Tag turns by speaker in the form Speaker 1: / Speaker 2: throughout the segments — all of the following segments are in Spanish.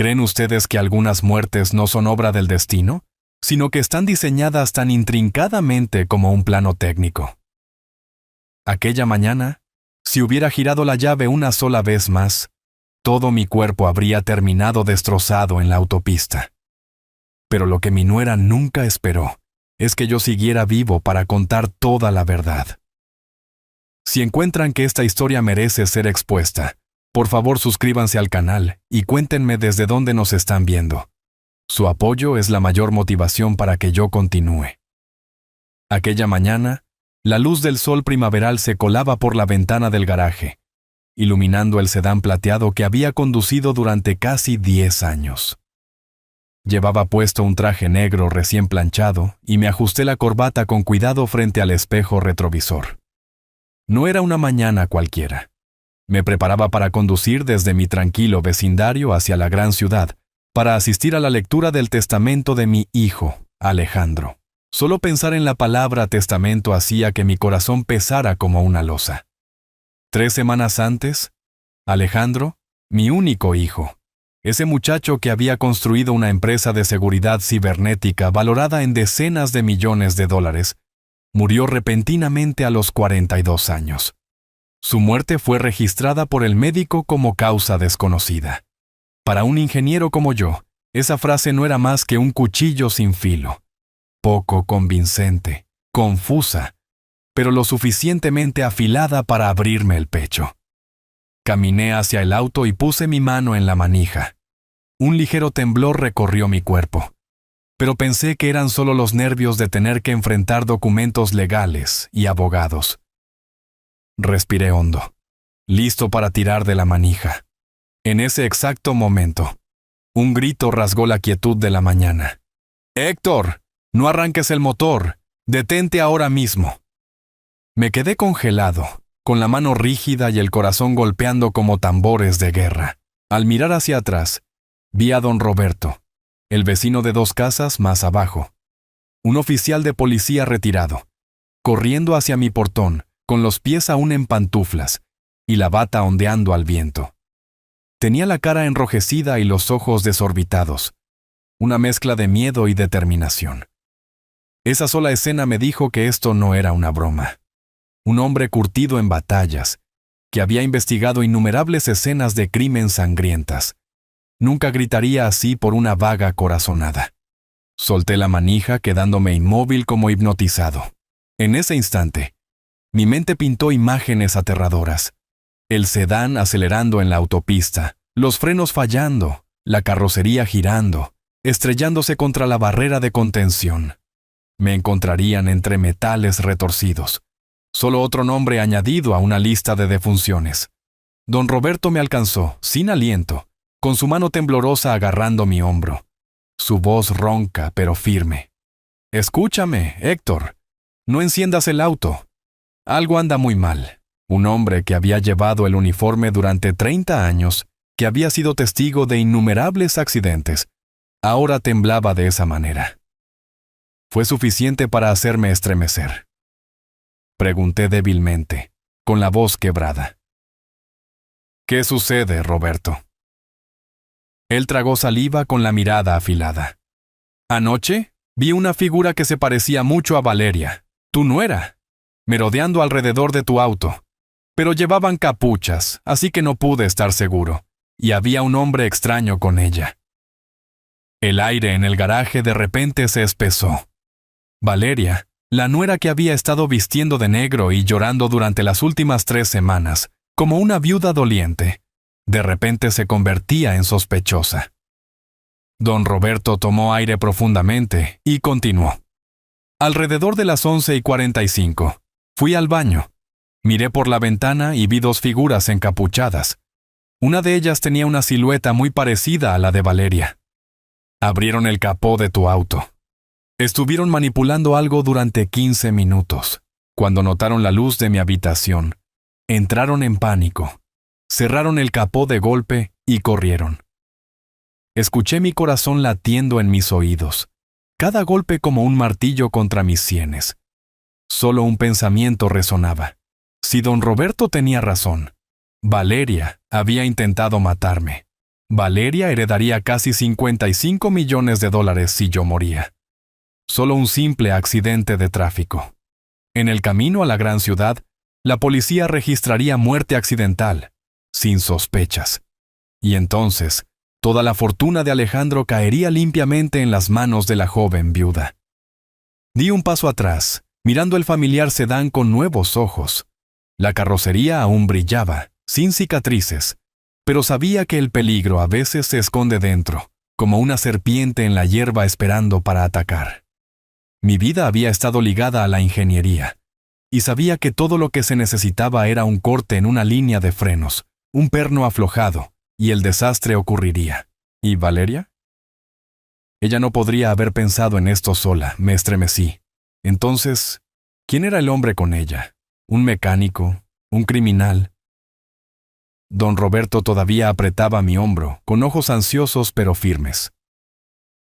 Speaker 1: ¿Creen ustedes que algunas muertes no son obra del destino, sino que están diseñadas tan intrincadamente como un plano técnico? Aquella mañana, si hubiera girado la llave una sola vez más, todo mi cuerpo habría terminado destrozado en la autopista. Pero lo que mi nuera nunca esperó es que yo siguiera vivo para contar toda la verdad. Si encuentran que esta historia merece ser expuesta, por favor suscríbanse al canal y cuéntenme desde dónde nos están viendo. Su apoyo es la mayor motivación para que yo continúe. Aquella mañana, la luz del sol primaveral se colaba por la ventana del garaje, iluminando el sedán plateado que había conducido durante casi 10 años. Llevaba puesto un traje negro recién planchado y me ajusté la corbata con cuidado frente al espejo retrovisor. No era una mañana cualquiera. Me preparaba para conducir desde mi tranquilo vecindario hacia la gran ciudad, para asistir a la lectura del testamento de mi hijo, Alejandro. Solo pensar en la palabra testamento hacía que mi corazón pesara como una losa. 3 semanas antes, Alejandro, mi único hijo, ese muchacho que había construido una empresa de seguridad cibernética valorada en decenas de millones de dólares, murió repentinamente a los 42 años. Su muerte fue registrada por el médico como causa desconocida. Para un ingeniero como yo, esa frase no era más que un cuchillo sin filo. Poco convincente, confusa, pero lo suficientemente afilada para abrirme el pecho. Caminé hacia el auto y puse mi mano en la manija. Un ligero temblor recorrió mi cuerpo, pero pensé que eran solo los nervios de tener que enfrentar documentos legales y abogados. Respiré hondo, listo para tirar de la manija. En ese exacto momento, un grito rasgó la quietud de la mañana. «¡Héctor! No arranques el motor. Detente ahora mismo». Me quedé congelado, con la mano rígida y el corazón golpeando como tambores de guerra. Al mirar hacia atrás, vi a don Roberto, el vecino de 2 casas más abajo, un oficial de policía retirado, corriendo hacia mi portón, con los pies aún en pantuflas y la bata ondeando al viento. Tenía la cara enrojecida y los ojos desorbitados, una mezcla de miedo y determinación. Esa sola escena me dijo que esto no era una broma. Un hombre curtido en batallas, que había investigado innumerables escenas de crimen sangrientas, nunca gritaría así por una vaga corazonada. Solté la manija quedándome inmóvil como hipnotizado. En ese instante, mi mente pintó imágenes aterradoras. El sedán acelerando en la autopista, los frenos fallando, la carrocería girando, estrellándose contra la barrera de contención. Me encontrarían entre metales retorcidos. Solo otro nombre añadido a una lista de defunciones. Don Roberto me alcanzó, sin aliento, con su mano temblorosa agarrando mi hombro. Su voz ronca pero firme. «Escúchame, Héctor. No enciendas el auto. Algo anda muy mal». Un hombre que había llevado el uniforme durante 30 años, que había sido testigo de innumerables accidentes, ahora temblaba de esa manera. Fue suficiente para hacerme estremecer. Pregunté débilmente, con la voz quebrada. «¿Qué sucede, Roberto?» Él tragó saliva con la mirada afilada. «Anoche vi una figura que se parecía mucho a Valeria, tu nuera, merodeando alrededor de tu auto. Pero llevaban capuchas, así que no pude estar seguro, y había un hombre extraño con ella». El aire en el garaje de repente se espesó. Valeria, la nuera que había estado vistiendo de negro y llorando durante las últimas 3 semanas, como una viuda doliente, de repente se convertía en sospechosa. Don Roberto tomó aire profundamente y continuó. Alrededor de las 11:45, fui al baño. Miré por la ventana y vi 2 figuras encapuchadas. Una de ellas tenía una silueta muy parecida a la de Valeria. Abrieron el capó de tu auto. Estuvieron manipulando algo durante 15 minutos. Cuando notaron la luz de mi habitación, entraron en pánico, cerraron el capó de golpe y corrieron. Escuché mi corazón latiendo en mis oídos, cada golpe como un martillo contra mis sienes. Solo un pensamiento resonaba. Si don Roberto tenía razón, Valeria había intentado matarme. Valeria heredaría casi $55 millones si yo moría. Solo un simple accidente de tráfico. En el camino a la gran ciudad, la policía registraría muerte accidental, sin sospechas. Y entonces, toda la fortuna de Alejandro caería limpiamente en las manos de la joven viuda. Di un paso atrás, mirando el familiar sedán con nuevos ojos. La carrocería aún brillaba, sin cicatrices, pero sabía que el peligro a veces se esconde dentro, como una serpiente en la hierba esperando para atacar. Mi vida había estado ligada a la ingeniería, y sabía que todo lo que se necesitaba era un corte en una línea de frenos, un perno aflojado, y el desastre ocurriría. ¿Y Valeria? Ella no podría haber pensado en esto sola, me estremecí. Entonces, ¿quién era el hombre con ella? ¿Un mecánico? ¿Un criminal? Don Roberto todavía apretaba mi hombro, con ojos ansiosos pero firmes.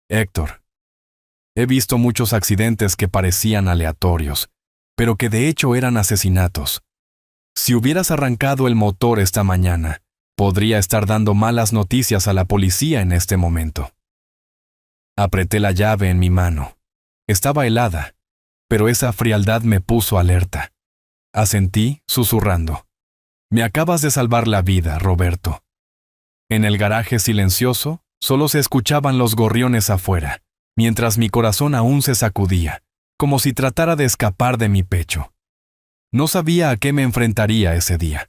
Speaker 1: Héctor, he visto muchos accidentes que parecían aleatorios, pero que de hecho eran asesinatos. Si hubieras arrancado el motor esta mañana, podría estar dando malas noticias a la policía en este momento. Apreté la llave en mi mano. Estaba helada, pero esa frialdad me puso alerta. Asentí, susurrando. Me acabas de salvar la vida, Roberto. En el garaje silencioso, solo se escuchaban los gorriones afuera, mientras mi corazón aún se sacudía, como si tratara de escapar de mi pecho. No sabía a qué me enfrentaría ese día,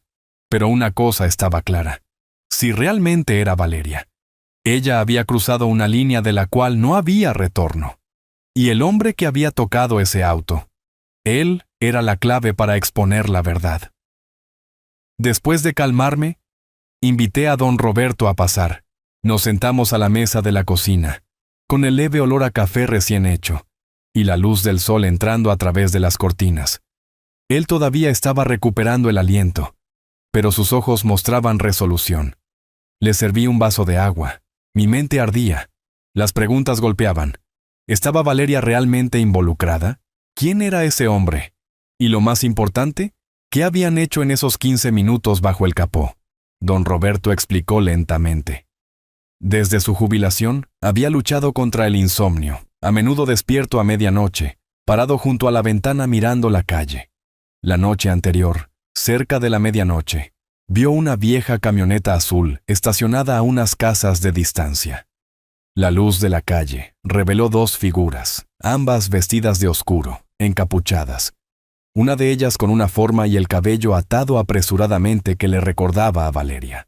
Speaker 1: pero una cosa estaba clara. Si realmente era Valeria, ella había cruzado una línea de la cual no había retorno. Y el hombre que había tocado ese auto, él era la clave para exponer la verdad. Después de calmarme, invité a don Roberto a pasar. Nos sentamos a la mesa de la cocina, con el leve olor a café recién hecho, y la luz del sol entrando a través de las cortinas. Él todavía estaba recuperando el aliento, pero sus ojos mostraban resolución. Le serví un vaso de agua. Mi mente ardía. Las preguntas golpeaban. ¿Estaba Valeria realmente involucrada? ¿Quién era ese hombre? Y lo más importante, ¿qué habían hecho en esos 15 minutos bajo el capó? Don Roberto explicó lentamente. Desde su jubilación, había luchado contra el insomnio, a menudo despierto a medianoche, parado junto a la ventana mirando la calle. La noche anterior, cerca de la medianoche, vio una vieja camioneta azul estacionada a unas casas de distancia. La luz de la calle reveló dos figuras, ambas vestidas de oscuro, encapuchadas. Una de ellas con una forma y el cabello atado apresuradamente que le recordaba a Valeria.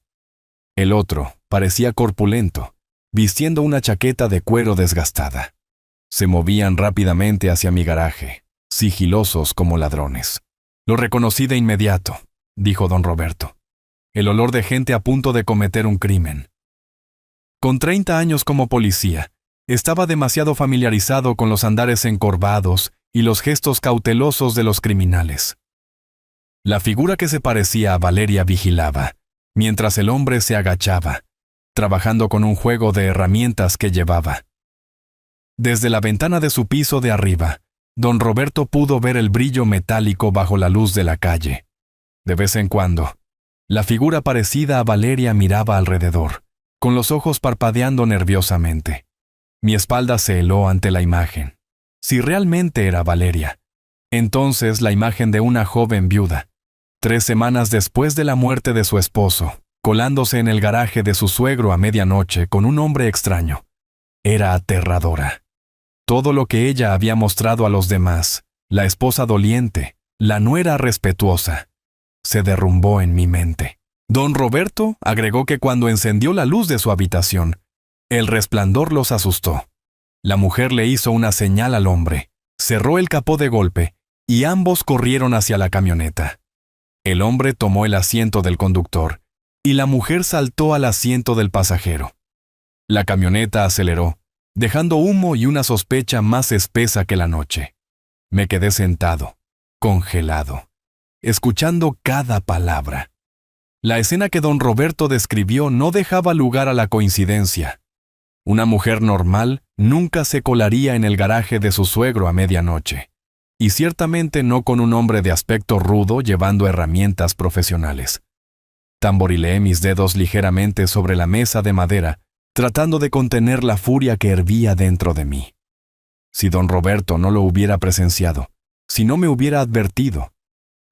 Speaker 1: El otro parecía corpulento, vistiendo una chaqueta de cuero desgastada. Se movían rápidamente hacia mi garaje, sigilosos como ladrones. Lo reconocí de inmediato, dijo don Roberto. El olor de gente a punto de cometer un crimen. Con 30 años como policía, estaba demasiado familiarizado con los andares encorvados y los gestos cautelosos de los criminales. La figura que se parecía a Valeria vigilaba, mientras el hombre se agachaba, trabajando con un juego de herramientas que llevaba. Desde la ventana de su piso de arriba, don Roberto pudo ver el brillo metálico bajo la luz de la calle. De vez en cuando, la figura parecida a Valeria miraba alrededor, con los ojos parpadeando nerviosamente. Mi espalda se heló ante la imagen. Si realmente era Valeria, entonces la imagen de una joven viuda, 3 semanas después de la muerte de su esposo, colándose en el garaje de su suegro a medianoche con un hombre extraño, era aterradora. Todo lo que ella había mostrado a los demás, la esposa doliente, la nuera respetuosa, se derrumbó en mi mente. Don Roberto agregó que cuando encendió la luz de su habitación, el resplandor los asustó. La mujer le hizo una señal al hombre, cerró el capó de golpe y ambos corrieron hacia la camioneta. El hombre tomó el asiento del conductor y la mujer saltó al asiento del pasajero. La camioneta aceleró, dejando humo y una sospecha más espesa que la noche. Me quedé sentado, congelado, escuchando cada palabra. La escena que don Roberto describió no dejaba lugar a la coincidencia. Una mujer normal nunca se colaría en el garaje de su suegro a medianoche, y ciertamente no con un hombre de aspecto rudo llevando herramientas profesionales. Tamborileé mis dedos ligeramente sobre la mesa de madera, tratando de contener la furia que hervía dentro de mí. Si don Roberto no lo hubiera presenciado, si no me hubiera advertido,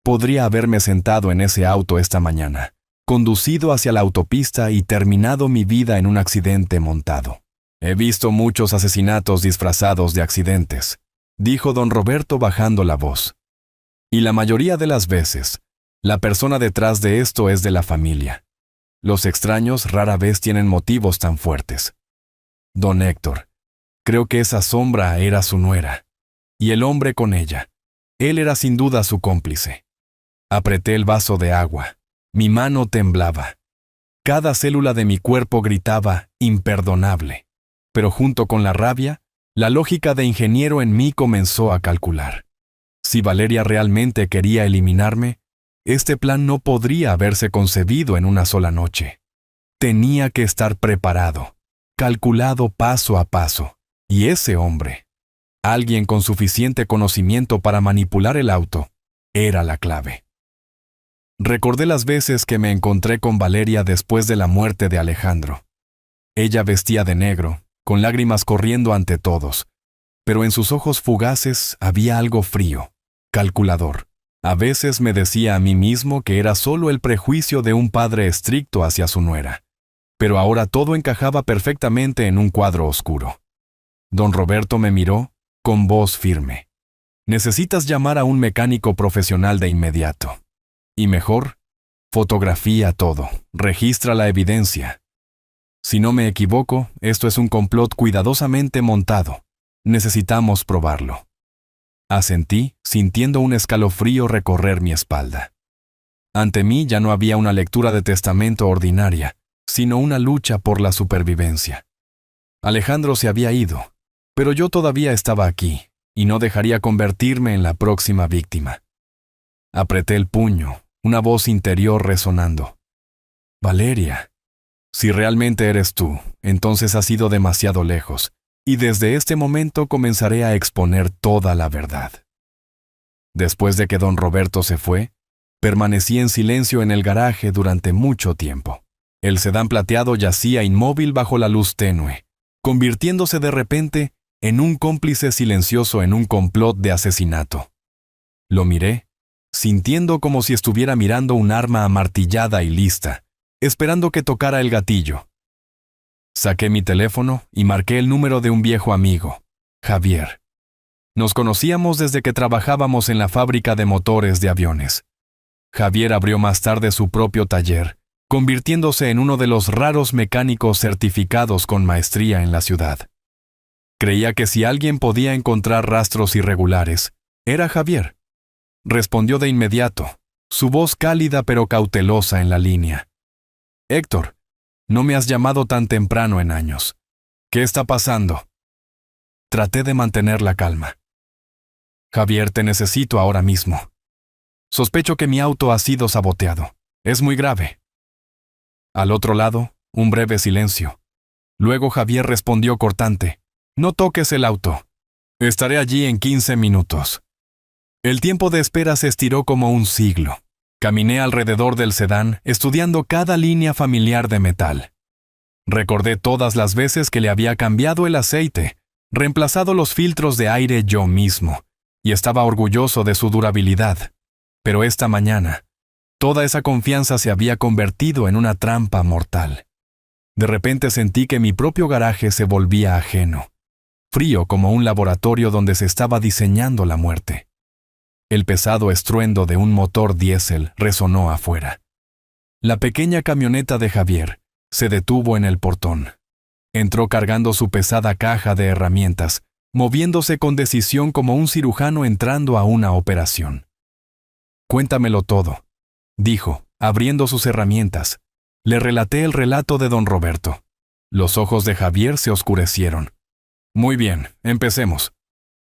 Speaker 1: podría haberme sentado en ese auto esta mañana, conducido hacia la autopista y terminado mi vida en un accidente montado. He visto muchos asesinatos disfrazados de accidentes, dijo don Roberto bajando la voz. Y la mayoría de las veces, la persona detrás de esto es de la familia. Los extraños rara vez tienen motivos tan fuertes. Don Héctor, creo que esa sombra era su nuera, y el hombre con ella. Él era sin duda su cómplice. Apreté el vaso de agua. Mi mano temblaba. Cada célula de mi cuerpo gritaba imperdonable. Pero junto con la rabia, la lógica de ingeniero en mí comenzó a calcular. Si Valeria realmente quería eliminarme, este plan no podría haberse concebido en una sola noche. Tenía que estar preparado, calculado paso a paso. Y ese hombre, alguien con suficiente conocimiento para manipular el auto, era la clave. Recordé las veces que me encontré con Valeria después de la muerte de Alejandro. Ella vestía de negro, con lágrimas corriendo ante todos, pero en sus ojos fugaces había algo frío, calculador. A veces me decía a mí mismo que era solo el prejuicio de un padre estricto hacia su nuera, pero ahora todo encajaba perfectamente en un cuadro oscuro. Don Roberto me miró con voz firme. Necesitas llamar a un mecánico profesional de inmediato. Y mejor, fotografía todo, registra la evidencia. Si no me equivoco, esto es un complot cuidadosamente montado. Necesitamos probarlo. Asentí, sintiendo un escalofrío recorrer mi espalda. Ante mí ya no había una lectura de testamento ordinaria, sino una lucha por la supervivencia. Alejandro se había ido, pero yo todavía estaba aquí, y no dejaría convertirme en la próxima víctima. Apreté el puño, una voz interior resonando. Valeria. Si realmente eres tú, entonces has ido demasiado lejos, y desde este momento comenzaré a exponer toda la verdad. Después de que don Roberto se fue, permanecí en silencio en el garaje durante mucho tiempo. El sedán plateado yacía inmóvil bajo la luz tenue, convirtiéndose de repente en un cómplice silencioso en un complot de asesinato. Lo miré, sintiendo como si estuviera mirando un arma amartillada y lista, esperando que tocara el gatillo. Saqué mi teléfono y marqué el número de un viejo amigo, Javier. Nos conocíamos desde que trabajábamos en la fábrica de motores de aviones. Javier abrió más tarde su propio taller, convirtiéndose en uno de los raros mecánicos certificados con maestría en la ciudad. Creía que si alguien podía encontrar rastros irregulares, era Javier. Respondió de inmediato, su voz cálida pero cautelosa en la línea. Héctor, no me has llamado tan temprano en años. ¿Qué está pasando? Traté de mantener la calma. Javier, te necesito ahora mismo. Sospecho que mi auto ha sido saboteado. Es muy grave. Al otro lado, un breve silencio. Luego Javier respondió cortante. No toques el auto. Estaré allí en 15 minutos. El tiempo de espera se estiró como un siglo. Caminé alrededor del sedán, estudiando cada línea familiar de metal. Recordé todas las veces que le había cambiado el aceite, reemplazado los filtros de aire yo mismo, y estaba orgulloso de su durabilidad. Pero esta mañana, toda esa confianza se había convertido en una trampa mortal. De repente sentí que mi propio garaje se volvía ajeno, frío como un laboratorio donde se estaba diseñando la muerte. El pesado estruendo de un motor diésel resonó afuera. La pequeña camioneta de Javier se detuvo en el portón. Entró cargando su pesada caja de herramientas, moviéndose con decisión como un cirujano entrando a una operación. Cuéntamelo todo, dijo, abriendo sus herramientas. Le relaté el relato de don Roberto. Los ojos de Javier se oscurecieron. Muy bien, empecemos.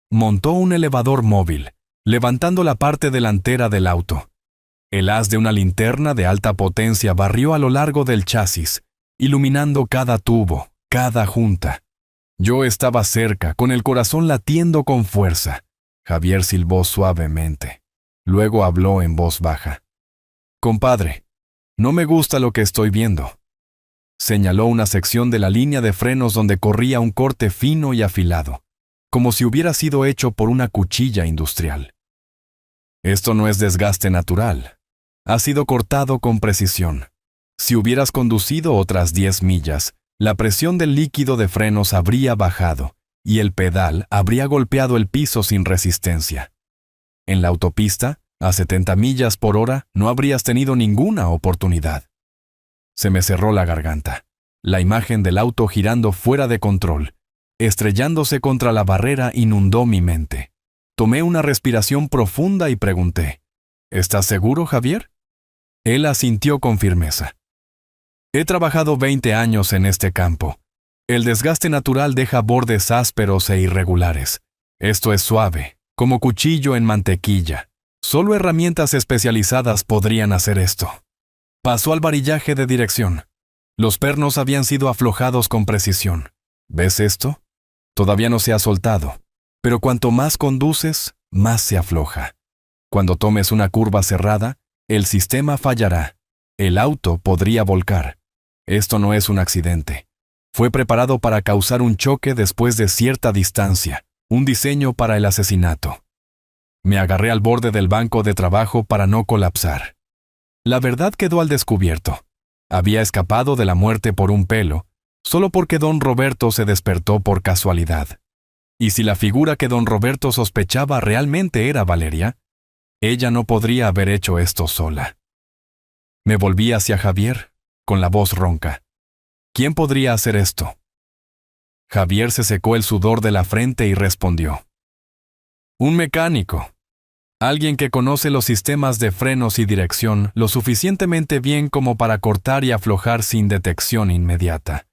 Speaker 1: Montó un elevador móvil, levantando la parte delantera del auto. El haz de una linterna de alta potencia barrió a lo largo del chasis, iluminando cada tubo, cada junta. Yo estaba cerca, con el corazón latiendo con fuerza. Javier silbó suavemente. Luego habló en voz baja. Compadre, No me gusta lo que estoy viendo. Señaló una sección de la línea de frenos donde corría un corte fino y afilado, como si hubiera sido hecho por una cuchilla industrial. Esto no es desgaste natural. Ha sido cortado con precisión. Si hubieras conducido otras 10 millas, la presión del líquido de frenos habría bajado y el pedal habría golpeado el piso sin resistencia. En la autopista, a 70 millas por hora, no habrías tenido ninguna oportunidad. Se me cerró la garganta. La imagen del auto girando fuera de control, estrellándose contra la barrera, inundó mi mente. Tomé una respiración profunda y pregunté, ¿estás seguro, Javier? Él asintió con firmeza. He trabajado 20 años en este campo. El desgaste natural deja bordes ásperos e irregulares. Esto es suave, como cuchillo en mantequilla. Solo herramientas especializadas podrían hacer esto. Pasó al varillaje de dirección. Los pernos habían sido aflojados con precisión. ¿Ves esto? Todavía no se ha soltado, pero cuanto más conduces, más se afloja. Cuando tomes una curva cerrada, el sistema fallará. El auto podría volcar. Esto no es un accidente. Fue preparado para causar un choque después de cierta distancia, un diseño para el asesinato. Me agarré al borde del banco de trabajo para no colapsar. La verdad quedó al descubierto. Había escapado de la muerte por un pelo, solo porque don Roberto se despertó por casualidad. Y si la figura que don Roberto sospechaba realmente era Valeria, ella no podría haber hecho esto sola. Me volví hacia Javier, con la voz ronca. ¿Quién podría hacer esto? Javier se secó el sudor de la frente y respondió. Un mecánico. Alguien que conoce los sistemas de frenos y dirección lo suficientemente bien como para cortar y aflojar sin detección inmediata.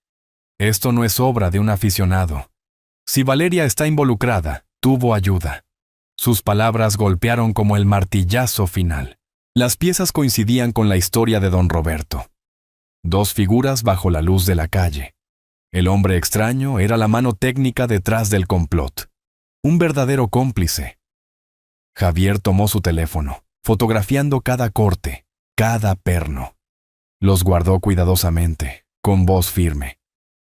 Speaker 1: Esto no es obra de un aficionado. Si Valeria está involucrada, tuvo ayuda. Sus palabras golpearon como el martillazo final. Las piezas coincidían con la historia de don Roberto. Dos figuras bajo la luz de la calle. El hombre extraño era la mano técnica detrás del complot. Un verdadero cómplice. Javier tomó su teléfono, fotografiando cada corte, cada perno. Los guardó cuidadosamente, con voz firme.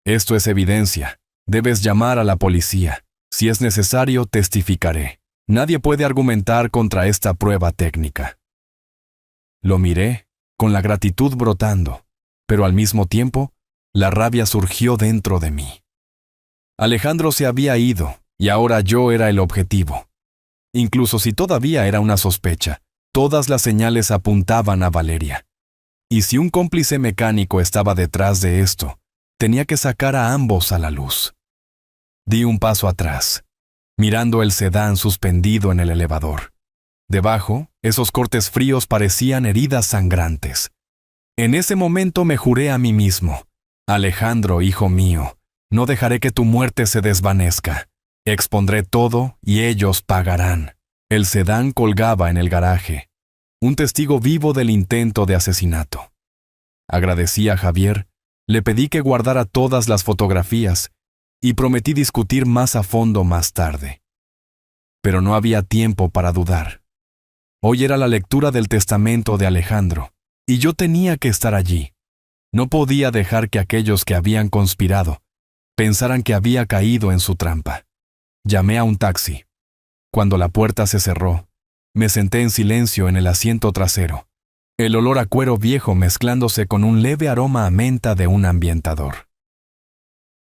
Speaker 1: Esto es evidencia. Debes llamar a la policía. Si es necesario, testificaré. Nadie puede argumentar contra esta prueba técnica. Lo miré, con la gratitud brotando, pero al mismo tiempo, la rabia surgió dentro de mí. Alejandro se había ido, y ahora yo era el objetivo. Incluso si todavía era una sospecha, todas las señales apuntaban a Valeria. Y si un cómplice mecánico estaba detrás de esto, tenía que sacar a ambos a la luz. Di un paso atrás, mirando el sedán suspendido en el elevador. Debajo, esos cortes fríos parecían heridas sangrantes. En ese momento me juré a mí mismo, Alejandro, hijo mío, no dejaré que tu muerte se desvanezca. Expondré todo y ellos pagarán. El sedán colgaba en el garaje, un testigo vivo del intento de asesinato. Agradecí a Javier, le pedí que guardara todas las fotografías y prometí discutir más a fondo más tarde. Pero no había tiempo para dudar. Hoy era la lectura del testamento de Alejandro, y yo tenía que estar allí. No podía dejar que aquellos que habían conspirado pensaran que había caído en su trampa. Llamé a un taxi. Cuando la puerta se cerró, me senté en silencio en el asiento trasero, el olor a cuero viejo mezclándose con un leve aroma a menta de un ambientador.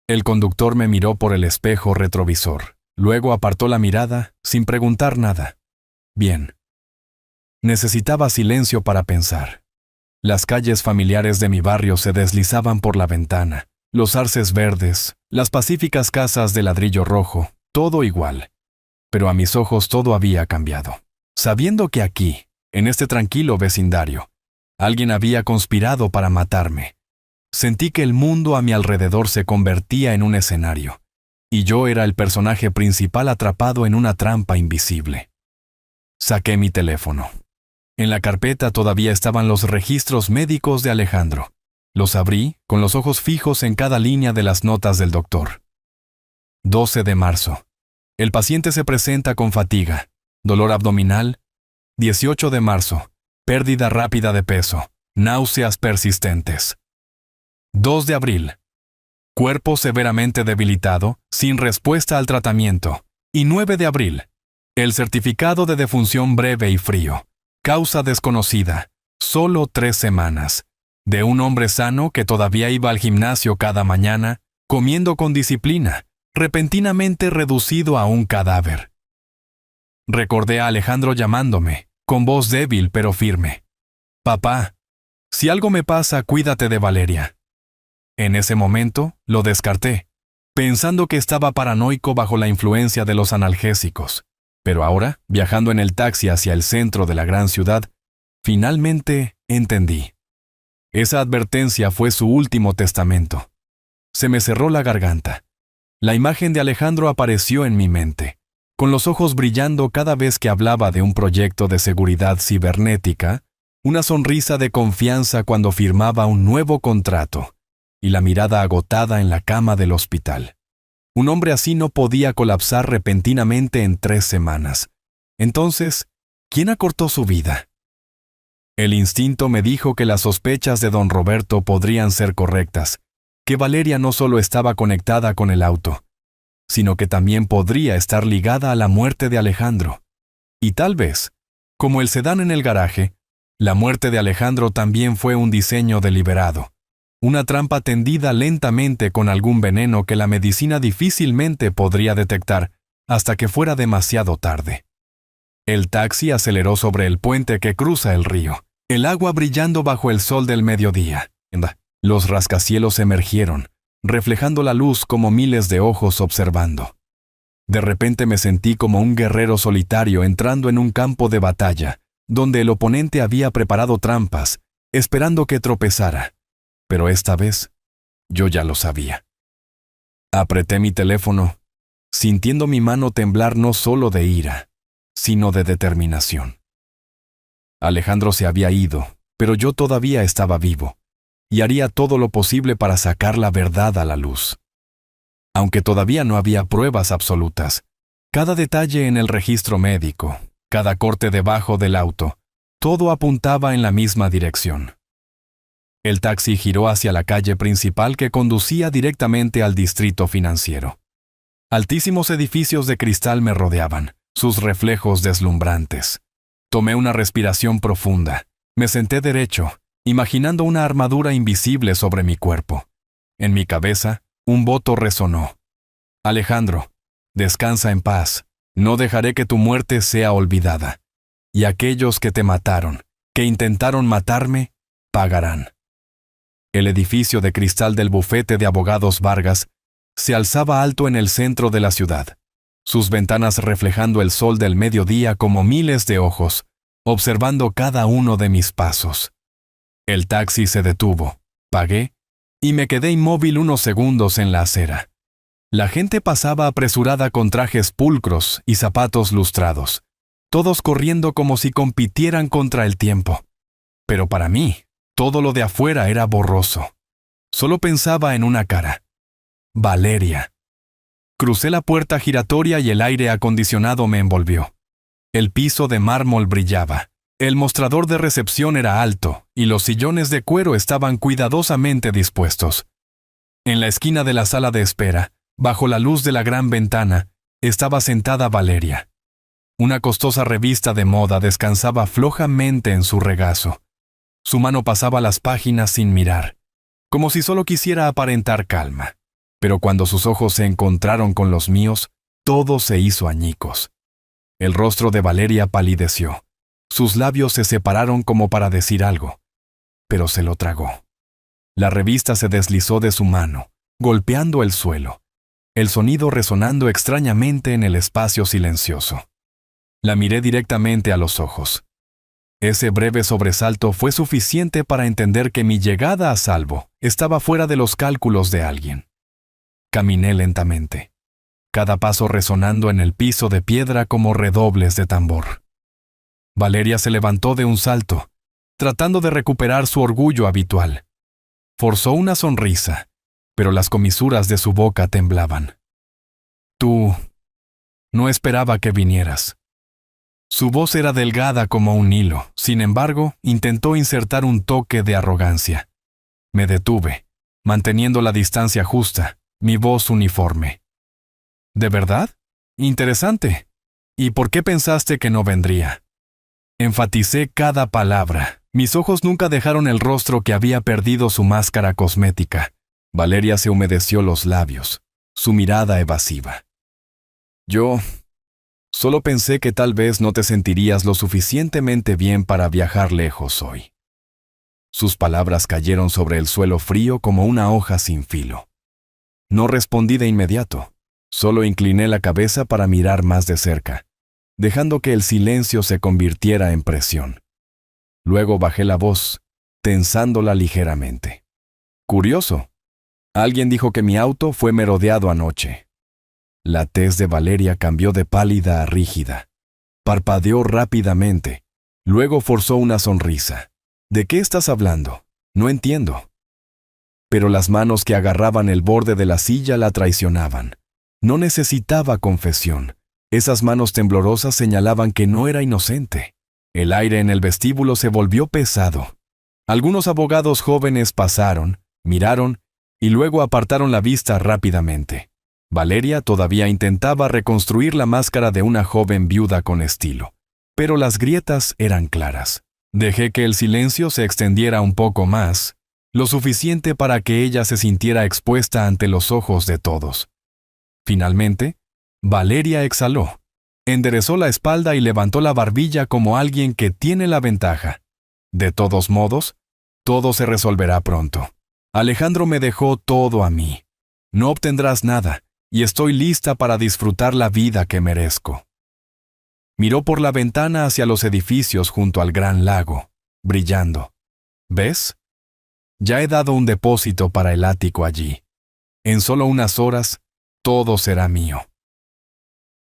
Speaker 1: El conductor me miró por el espejo retrovisor, luego apartó la mirada sin preguntar nada. Bien. Necesitaba silencio para pensar. Las calles familiares de mi barrio se deslizaban por la ventana, los arces verdes, las pacíficas casas de ladrillo rojo, todo igual. Pero a mis ojos todo había cambiado. Sabiendo que aquí, en este tranquilo vecindario, alguien había conspirado para matarme, sentí que el mundo a mi alrededor se convertía en un escenario, y yo era el personaje principal atrapado en una trampa invisible. Saqué mi teléfono. En la carpeta todavía estaban los registros médicos de Alejandro. Los abrí, con los ojos fijos en cada línea de las notas del doctor. 12 de marzo. El paciente se presenta con fatiga, dolor abdominal. 18 de marzo. Pérdida rápida de peso. Náuseas persistentes. 2 de abril. Cuerpo severamente debilitado, sin respuesta al tratamiento. Y 9 de abril. El certificado de defunción breve y frío. Causa desconocida. Solo 3 semanas. De un hombre sano que todavía iba al gimnasio cada mañana, comiendo con disciplina, repentinamente reducido a un cadáver. Recordé a Alejandro llamándome, con voz débil pero firme. «Papá, si algo me pasa, cuídate de Valeria». En ese momento, lo descarté, pensando que estaba paranoico bajo la influencia de los analgésicos. Pero ahora, viajando en el taxi hacia el centro de la gran ciudad, finalmente entendí. Esa advertencia fue su último testamento. Se me cerró la garganta. La imagen de Alejandro apareció en mi mente, con los ojos brillando cada vez que hablaba de un proyecto de seguridad cibernética, una sonrisa de confianza cuando firmaba un nuevo contrato, y la mirada agotada en la cama del hospital. Un hombre así no podía colapsar repentinamente en 3 semanas. Entonces, ¿quién acortó su vida? El instinto me dijo que las sospechas de don Roberto podrían ser correctas, que Valeria no solo estaba conectada con el auto, sino que también podría estar ligada a la muerte de Alejandro. Y tal vez, como el sedán en el garaje, la muerte de Alejandro también fue un diseño deliberado, una trampa tendida lentamente con algún veneno que la medicina difícilmente podría detectar hasta que fuera demasiado tarde. El taxi aceleró sobre el puente que cruza el río, el agua brillando bajo el sol del mediodía. Los rascacielos emergieron, reflejando la luz como miles de ojos observando. De repente me sentí como un guerrero solitario entrando en un campo de batalla, donde el oponente había preparado trampas, esperando que tropezara. Pero esta vez, yo ya lo sabía. Apreté mi teléfono, sintiendo mi mano temblar no solo de ira, sino de determinación. Alejandro se había ido, pero yo todavía estaba vivo, y haría todo lo posible para sacar la verdad a la luz. Aunque todavía no había pruebas absolutas, cada detalle en el registro médico, cada corte debajo del auto, todo apuntaba en la misma dirección. El taxi giró hacia la calle principal que conducía directamente al distrito financiero. Altísimos edificios de cristal me rodeaban, sus reflejos deslumbrantes. Tomé una respiración profunda, me senté derecho, imaginando una armadura invisible sobre mi cuerpo. En mi cabeza, un voto resonó. Alejandro, descansa en paz, no dejaré que tu muerte sea olvidada. Y aquellos que te mataron, que intentaron matarme, pagarán. El edificio de cristal del bufete de abogados Vargas se alzaba alto en el centro de la ciudad, sus ventanas reflejando el sol del mediodía como miles de ojos, observando cada uno de mis pasos. El taxi se detuvo, pagué, y me quedé inmóvil unos segundos en la acera. La gente pasaba apresurada con trajes pulcros y zapatos lustrados, todos corriendo como si compitieran contra el tiempo. Pero para mí, todo lo de afuera era borroso. Solo pensaba en una cara. Valeria. Crucé la puerta giratoria y el aire acondicionado me envolvió. El piso de mármol brillaba. El mostrador de recepción era alto y los sillones de cuero estaban cuidadosamente dispuestos. En la esquina de la sala de espera, bajo la luz de la gran ventana, estaba sentada Valeria. Una costosa revista de moda descansaba flojamente en su regazo. Su mano pasaba las páginas sin mirar, como si solo quisiera aparentar calma. Pero cuando sus ojos se encontraron con los míos, todo se hizo añicos. El rostro de Valeria palideció. Sus labios se separaron como para decir algo, pero se lo tragó. La revista se deslizó de su mano, golpeando el suelo, el sonido resonando extrañamente en el espacio silencioso. La miré directamente a los ojos. Ese breve sobresalto fue suficiente para entender que mi llegada a salvo estaba fuera de los cálculos de alguien. Caminé lentamente, cada paso resonando en el piso de piedra como redobles de tambor. Valeria se levantó de un salto, tratando de recuperar su orgullo habitual. Forzó una sonrisa, pero las comisuras de su boca temblaban. Tú... no esperaba que vinieras. Su voz era delgada como un hilo, sin embargo, intentó insertar un toque de arrogancia. Me detuve, manteniendo la distancia justa, mi voz uniforme. ¿De verdad? Interesante. ¿Y por qué pensaste que no vendría? Enfaticé cada palabra. Mis ojos nunca dejaron el rostro que había perdido su máscara cosmética. Valeria se humedeció los labios, su mirada evasiva. Yo solo pensé que tal vez no te sentirías lo suficientemente bien para viajar lejos hoy. Sus palabras cayeron sobre el suelo frío como una hoja sin filo. No respondí de inmediato, solo incliné la cabeza para mirar más de cerca, dejando que el silencio se convirtiera en presión. Luego bajé la voz, tensándola ligeramente. Curioso. Alguien dijo que mi auto fue merodeado anoche. La tez de Valeria cambió de pálida a rígida. Parpadeó rápidamente. Luego forzó una sonrisa. ¿De qué estás hablando? No entiendo. Pero las manos que agarraban el borde de la silla la traicionaban. No necesitaba confesión. Esas manos temblorosas señalaban que no era inocente. El aire en el vestíbulo se volvió pesado. Algunos abogados jóvenes pasaron, miraron y luego apartaron la vista rápidamente. Valeria todavía intentaba reconstruir la máscara de una joven viuda con estilo, pero las grietas eran claras. Dejé que el silencio se extendiera un poco más, lo suficiente para que ella se sintiera expuesta ante los ojos de todos. Finalmente, Valeria exhaló. Enderezó la espalda y levantó la barbilla como alguien que tiene la ventaja. De todos modos, todo se resolverá pronto. Alejandro me dejó todo a mí. No obtendrás nada, y estoy lista para disfrutar la vida que merezco. Miró por la ventana hacia los edificios junto al gran lago, brillando. ¿Ves? Ya he dado un depósito para el ático allí. En solo unas horas, todo será mío.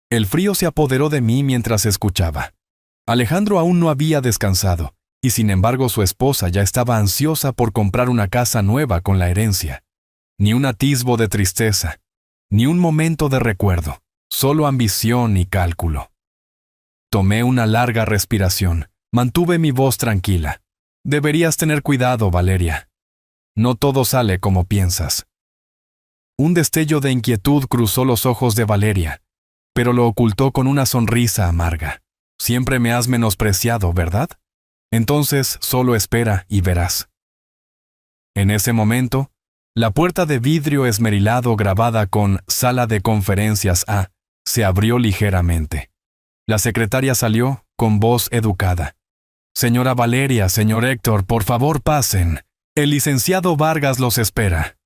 Speaker 1: El frío se apoderó de mí mientras escuchaba. Alejandro aún no había descansado, y sin embargo su esposa ya estaba ansiosa por comprar una casa nueva con la herencia. Ni un atisbo de tristeza, ni un momento de recuerdo, solo ambición y cálculo. Tomé una larga respiración, mantuve mi voz tranquila. Deberías tener cuidado, Valeria. No todo sale como piensas. Un destello de inquietud cruzó los ojos de Valeria, pero lo ocultó con una sonrisa amarga. Siempre me has menospreciado, ¿verdad? Entonces solo espera y verás. En ese momento, la puerta de vidrio esmerilado grabada con Sala de Conferencias A se abrió ligeramente. La secretaria salió con voz educada. Señora Valeria, señor Héctor, por favor pasen. El licenciado Vargas los espera.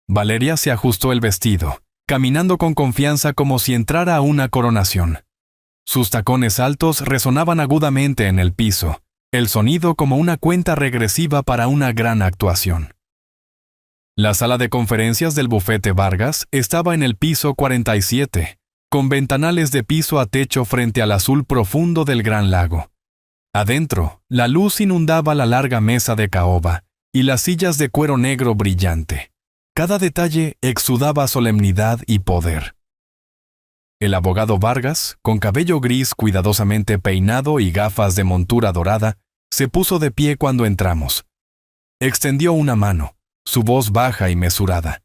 Speaker 1: Valeria se ajustó el vestido, caminando con confianza como si entrara a una coronación. Sus tacones altos resonaban agudamente en el piso, el sonido como una cuenta regresiva para una gran actuación. La sala de conferencias del bufete Vargas estaba en el piso 47, con ventanales de piso a techo frente al azul profundo del gran lago. Adentro, la luz inundaba la larga mesa de caoba y las sillas de cuero negro brillante. Cada detalle exudaba solemnidad y poder. El abogado Vargas, con cabello gris cuidadosamente peinado y gafas de montura dorada, se puso de pie cuando entramos. Extendió una mano, su voz baja y mesurada.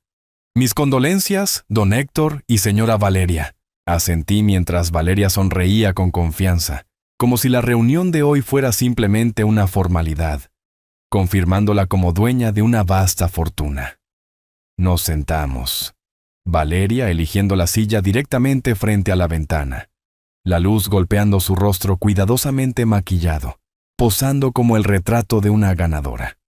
Speaker 1: Mis condolencias, don Héctor y señora Valeria. Asentí mientras Valeria sonreía con confianza, como si la reunión de hoy fuera simplemente una formalidad, confirmándola como dueña de una vasta fortuna. Nos sentamos. Valeria eligiendo la silla directamente frente a la ventana, la luz golpeando su rostro cuidadosamente maquillado, posando como el retrato de una ganadora.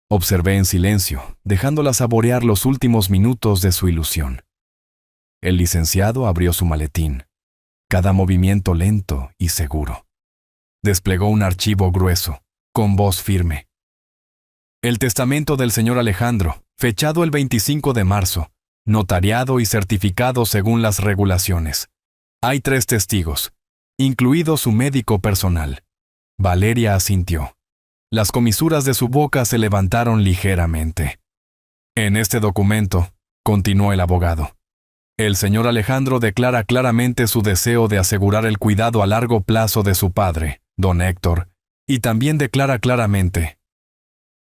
Speaker 1: Observé en silencio, dejándola saborear los últimos minutos de su ilusión. El licenciado abrió su maletín, cada movimiento lento y seguro. Desplegó un archivo grueso, con voz firme. El testamento del señor Alejandro, fechado el 25 de marzo, notariado y certificado según las regulaciones. Hay 3 testigos, incluido su médico personal. Valeria asintió. Las comisuras de su boca se levantaron ligeramente. En este documento, continuó el abogado, El señor Alejandro declara claramente su deseo de asegurar el cuidado a largo plazo de su padre, don Héctor, y también declara claramente.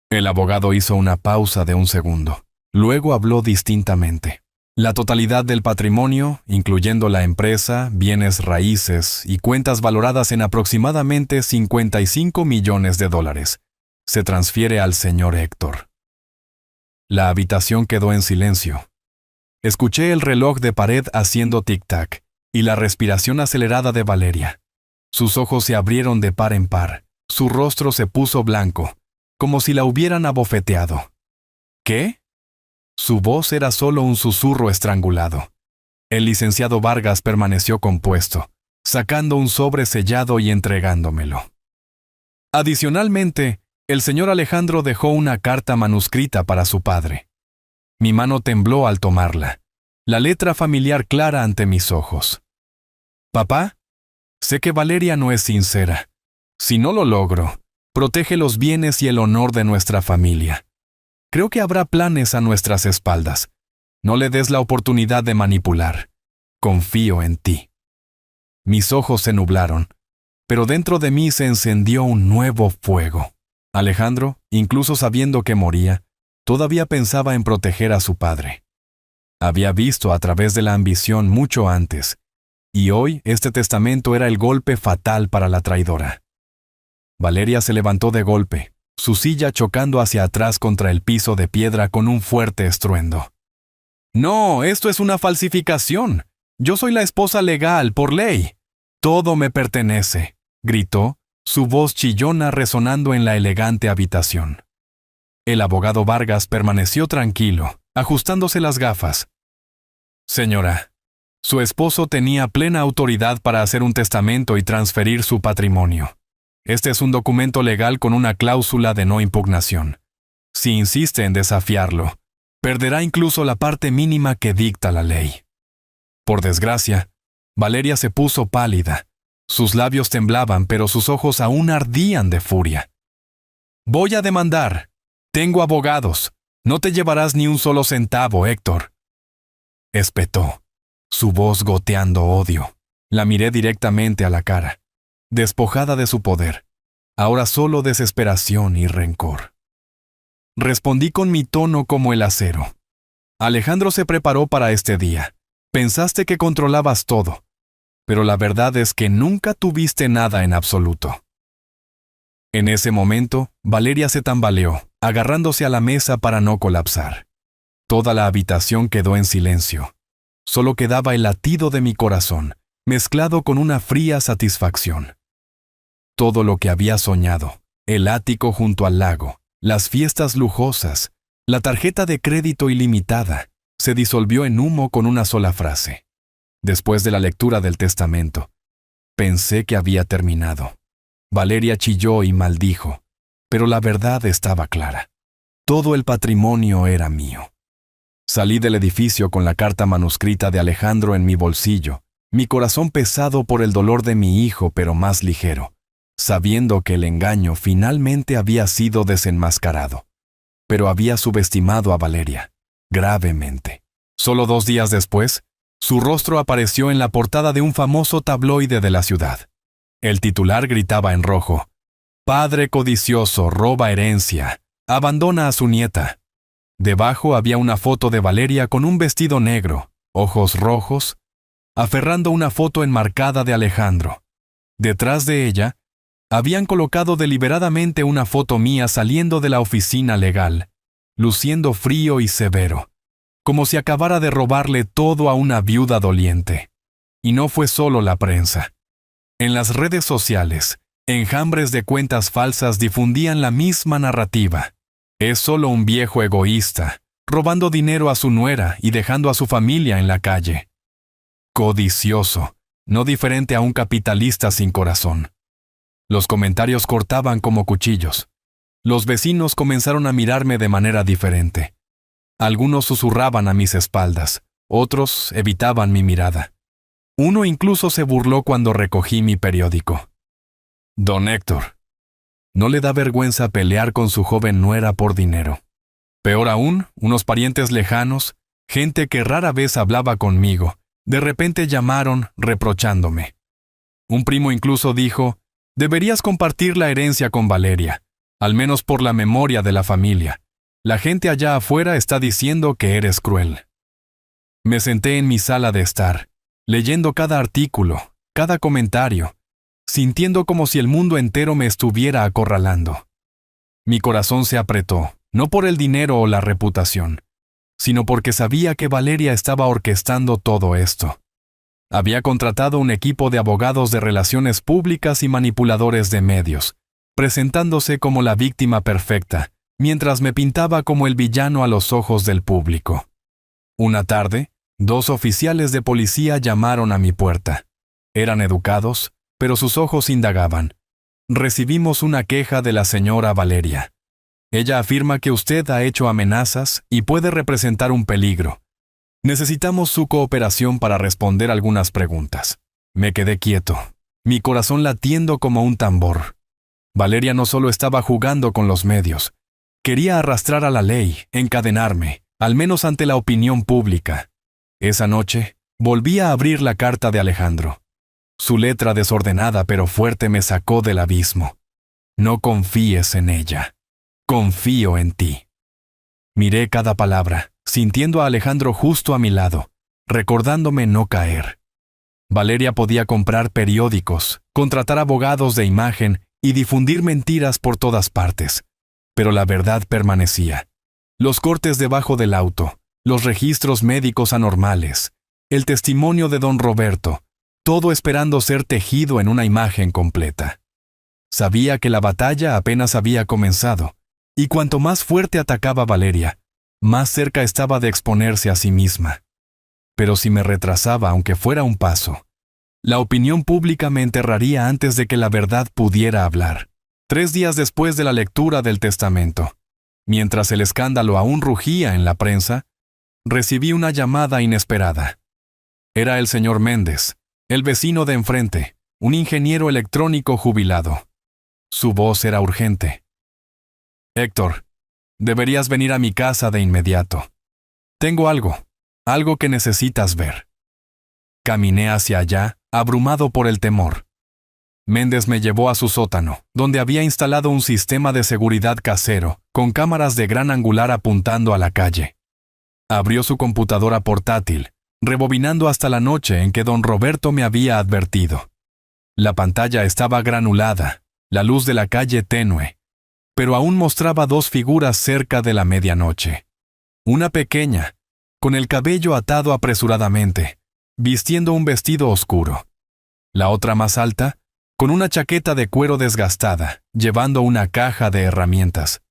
Speaker 1: El abogado hizo una pausa de un segundo. Luego habló distintamente. La totalidad del patrimonio, incluyendo la empresa, bienes raíces y cuentas valoradas en aproximadamente $55 millones, se transfiere al señor Héctor. La habitación quedó en silencio. Escuché el reloj de pared haciendo tic-tac y la respiración acelerada de Valeria. Sus ojos se abrieron de par en par, su rostro se puso blanco, como si la hubieran abofeteado. ¿Qué? Su voz era solo un susurro estrangulado. El licenciado Vargas permaneció compuesto, sacando un sobre sellado y entregándomelo. Adicionalmente, el señor Alejandro dejó una carta manuscrita para su padre. Mi mano tembló al tomarla, la letra familiar clara ante mis ojos. Papá, sé que Valeria no es sincera. Si no lo logro, protege los bienes y el honor de nuestra familia. Creo que habrá planes a nuestras espaldas. No le des la oportunidad de manipular. Confío en ti. Mis ojos se nublaron, pero dentro de mí se encendió un nuevo fuego. Alejandro, incluso sabiendo que moría, todavía pensaba en proteger a su padre. Había visto a través de la ambición mucho antes, y hoy este testamento era el golpe fatal para la traidora. Valeria se levantó de golpe, su silla chocando hacia atrás contra el piso de piedra con un fuerte estruendo. «No, esto es una falsificación. Yo soy la esposa legal, por ley. Todo me pertenece», gritó, su voz chillona resonando en la elegante habitación. El abogado Vargas permaneció tranquilo, ajustándose las gafas. «Señora, su esposo tenía plena autoridad para hacer un testamento y transferir su patrimonio. Este es un documento legal con una cláusula de no impugnación. Si insiste en desafiarlo, perderá incluso la parte mínima que dicta la ley». Por desgracia, Valeria se puso pálida. Sus labios temblaban, pero sus ojos aún ardían de furia. «Voy a demandar. Tengo abogados. No te llevarás ni un solo centavo, Héctor», espetó, su voz goteando odio. La miré directamente a la cara. Despojada de su poder, ahora solo desesperación y rencor. Respondí con mi tono como el acero. «Alejandro se preparó para este día. Pensaste que controlabas todo, pero la verdad es que nunca tuviste nada en absoluto». En ese momento, Valeria se tambaleó, agarrándose a la mesa para no colapsar. Toda la habitación quedó en silencio. Solo quedaba el latido de mi corazón, mezclado con una fría satisfacción. Todo lo que había soñado, el ático junto al lago, las fiestas lujosas, la tarjeta de crédito ilimitada, se disolvió en humo con una sola frase. Después de la lectura del testamento, pensé que había terminado. Valeria chilló y maldijo, pero la verdad estaba clara. Todo el patrimonio era mío. Salí del edificio con la carta manuscrita de Alejandro en mi bolsillo, mi corazón pesado por el dolor de mi hijo, pero más ligero, sabiendo que el engaño finalmente había sido desenmascarado. Pero había subestimado a Valeria, gravemente. Solo 2 días después, su rostro apareció en la portada de un famoso tabloide de la ciudad. El titular gritaba en rojo: «Padre codicioso roba herencia, abandona a su nieta». Debajo había una foto de Valeria con un vestido negro, ojos rojos, aferrando una foto enmarcada de Alejandro. Detrás de ella, habían colocado deliberadamente una foto mía saliendo de la oficina legal, luciendo frío y severo, como si acabara de robarle todo a una viuda doliente. Y no fue solo la prensa. En las redes sociales, enjambres de cuentas falsas difundían la misma narrativa. Es solo un viejo egoísta, robando dinero a su nuera y dejando a su familia en la calle. Codicioso, no diferente a un capitalista sin corazón. Los comentarios cortaban como cuchillos. Los vecinos comenzaron a mirarme de manera diferente. Algunos susurraban a mis espaldas, otros evitaban mi mirada. Uno incluso se burló cuando recogí mi periódico. «Don Héctor, ¿no le da vergüenza pelear con su joven nuera por dinero? Peor aún, unos parientes lejanos, Gente que rara vez hablaba conmigo, de repente llamaron reprochándome. Un primo incluso dijo, deberías compartir la herencia con Valeria, al menos por la memoria de la familia. La gente allá afuera está diciendo que eres cruel. Me senté en mi sala de estar, leyendo cada artículo, cada comentario, sintiendo como si el mundo entero me estuviera acorralando. Mi corazón se apretó, no por el dinero o la reputación, sino porque sabía que Valeria estaba orquestando todo esto. Había contratado un equipo de abogados de relaciones públicas y manipuladores de medios, presentándose como la víctima perfecta, mientras me pintaba como el villano a los ojos del público. Una tarde, 2 oficiales de policía llamaron a mi puerta. Eran educados, pero sus ojos indagaban. Recibimos una queja de la señora Valeria. Ella afirma que usted ha hecho amenazas y puede representar un peligro. Necesitamos su cooperación para responder algunas preguntas. Me quedé quieto, mi corazón latiendo como un tambor. Valeria no solo estaba jugando con los medios, quería arrastrar a la ley, encadenarme, al menos ante la opinión pública. Esa noche, volví a abrir la carta de Alejandro. Su letra desordenada pero fuerte me sacó del abismo. No confíes en ella. Confío en ti. Miré cada palabra, sintiendo a Alejandro justo a mi lado, recordándome no caer. Valeria podía comprar periódicos, contratar abogados de imagen y difundir mentiras por todas partes. Pero la verdad permanecía. Los cortes debajo del auto, los registros médicos anormales, el testimonio de don Roberto, todo esperando ser tejido en una imagen completa. Sabía que la batalla apenas había comenzado, y cuanto más fuerte atacaba Valeria, más cerca estaba de exponerse a sí misma. Pero si me retrasaba aunque fuera un paso, la opinión pública me enterraría antes de que la verdad pudiera hablar. 3 días después de la lectura del testamento, mientras el escándalo aún rugía en la prensa, recibí una llamada inesperada. Era el señor Méndez, el vecino de enfrente, un ingeniero electrónico jubilado. Su voz era urgente. Héctor, deberías venir a mi casa de inmediato. Tengo algo que necesitas ver. Caminé hacia allá, abrumado por el temor. Méndez me llevó a su sótano, donde había instalado un sistema de seguridad casero, con cámaras de gran angular apuntando a la calle. Abrió su computadora portátil, rebobinando hasta la noche en que don Roberto me había advertido. La pantalla estaba granulada, la luz de la calle tenue, pero aún mostraba 2 figuras cerca de la medianoche. Una pequeña, con el cabello atado apresuradamente, vistiendo un vestido oscuro. La otra más alta, con una chaqueta de cuero desgastada, llevando una caja de herramientas.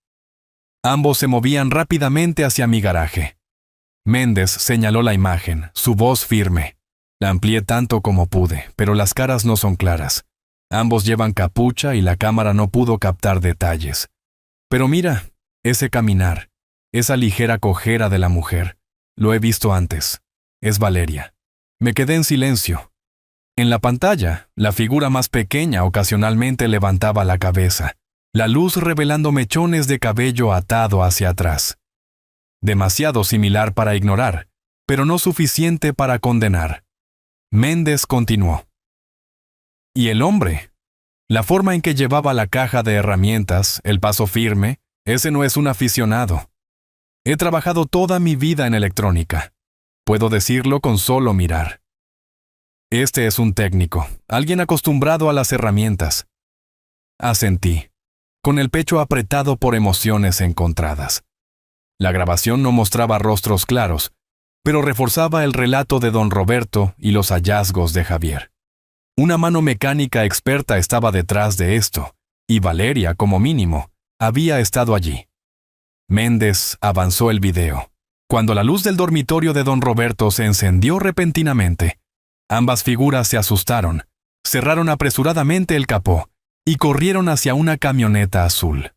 Speaker 1: Ambos se movían rápidamente hacia mi garaje. Méndez señaló la imagen, su voz firme. La amplié tanto como pude, pero las caras no son claras. Ambos llevan capucha y la cámara no pudo captar detalles. Pero mira, ese caminar, esa ligera cojera de la mujer. Lo he visto antes. Es Valeria. Me quedé en silencio. En la pantalla, la figura más pequeña ocasionalmente levantaba la cabeza, la luz revelando mechones de cabello atado hacia atrás. Demasiado similar para ignorar, pero no suficiente para condenar. Méndez continuó. ¿Y el hombre? La forma en que llevaba la caja de herramientas, el paso firme, ese no es un aficionado. He trabajado toda mi vida en electrónica. Puedo decirlo con solo mirar. Este es un técnico, alguien acostumbrado a las herramientas. Asentí, con el pecho apretado por emociones encontradas. La grabación no mostraba rostros claros, pero reforzaba el relato de don Roberto y los hallazgos de Javier. Una mano mecánica experta estaba detrás de esto, y Valeria, como mínimo, había estado allí. Méndez avanzó el video. Cuando la luz del dormitorio de don Roberto se encendió repentinamente, ambas figuras se asustaron, cerraron apresuradamente el capó y corrieron hacia una camioneta azul.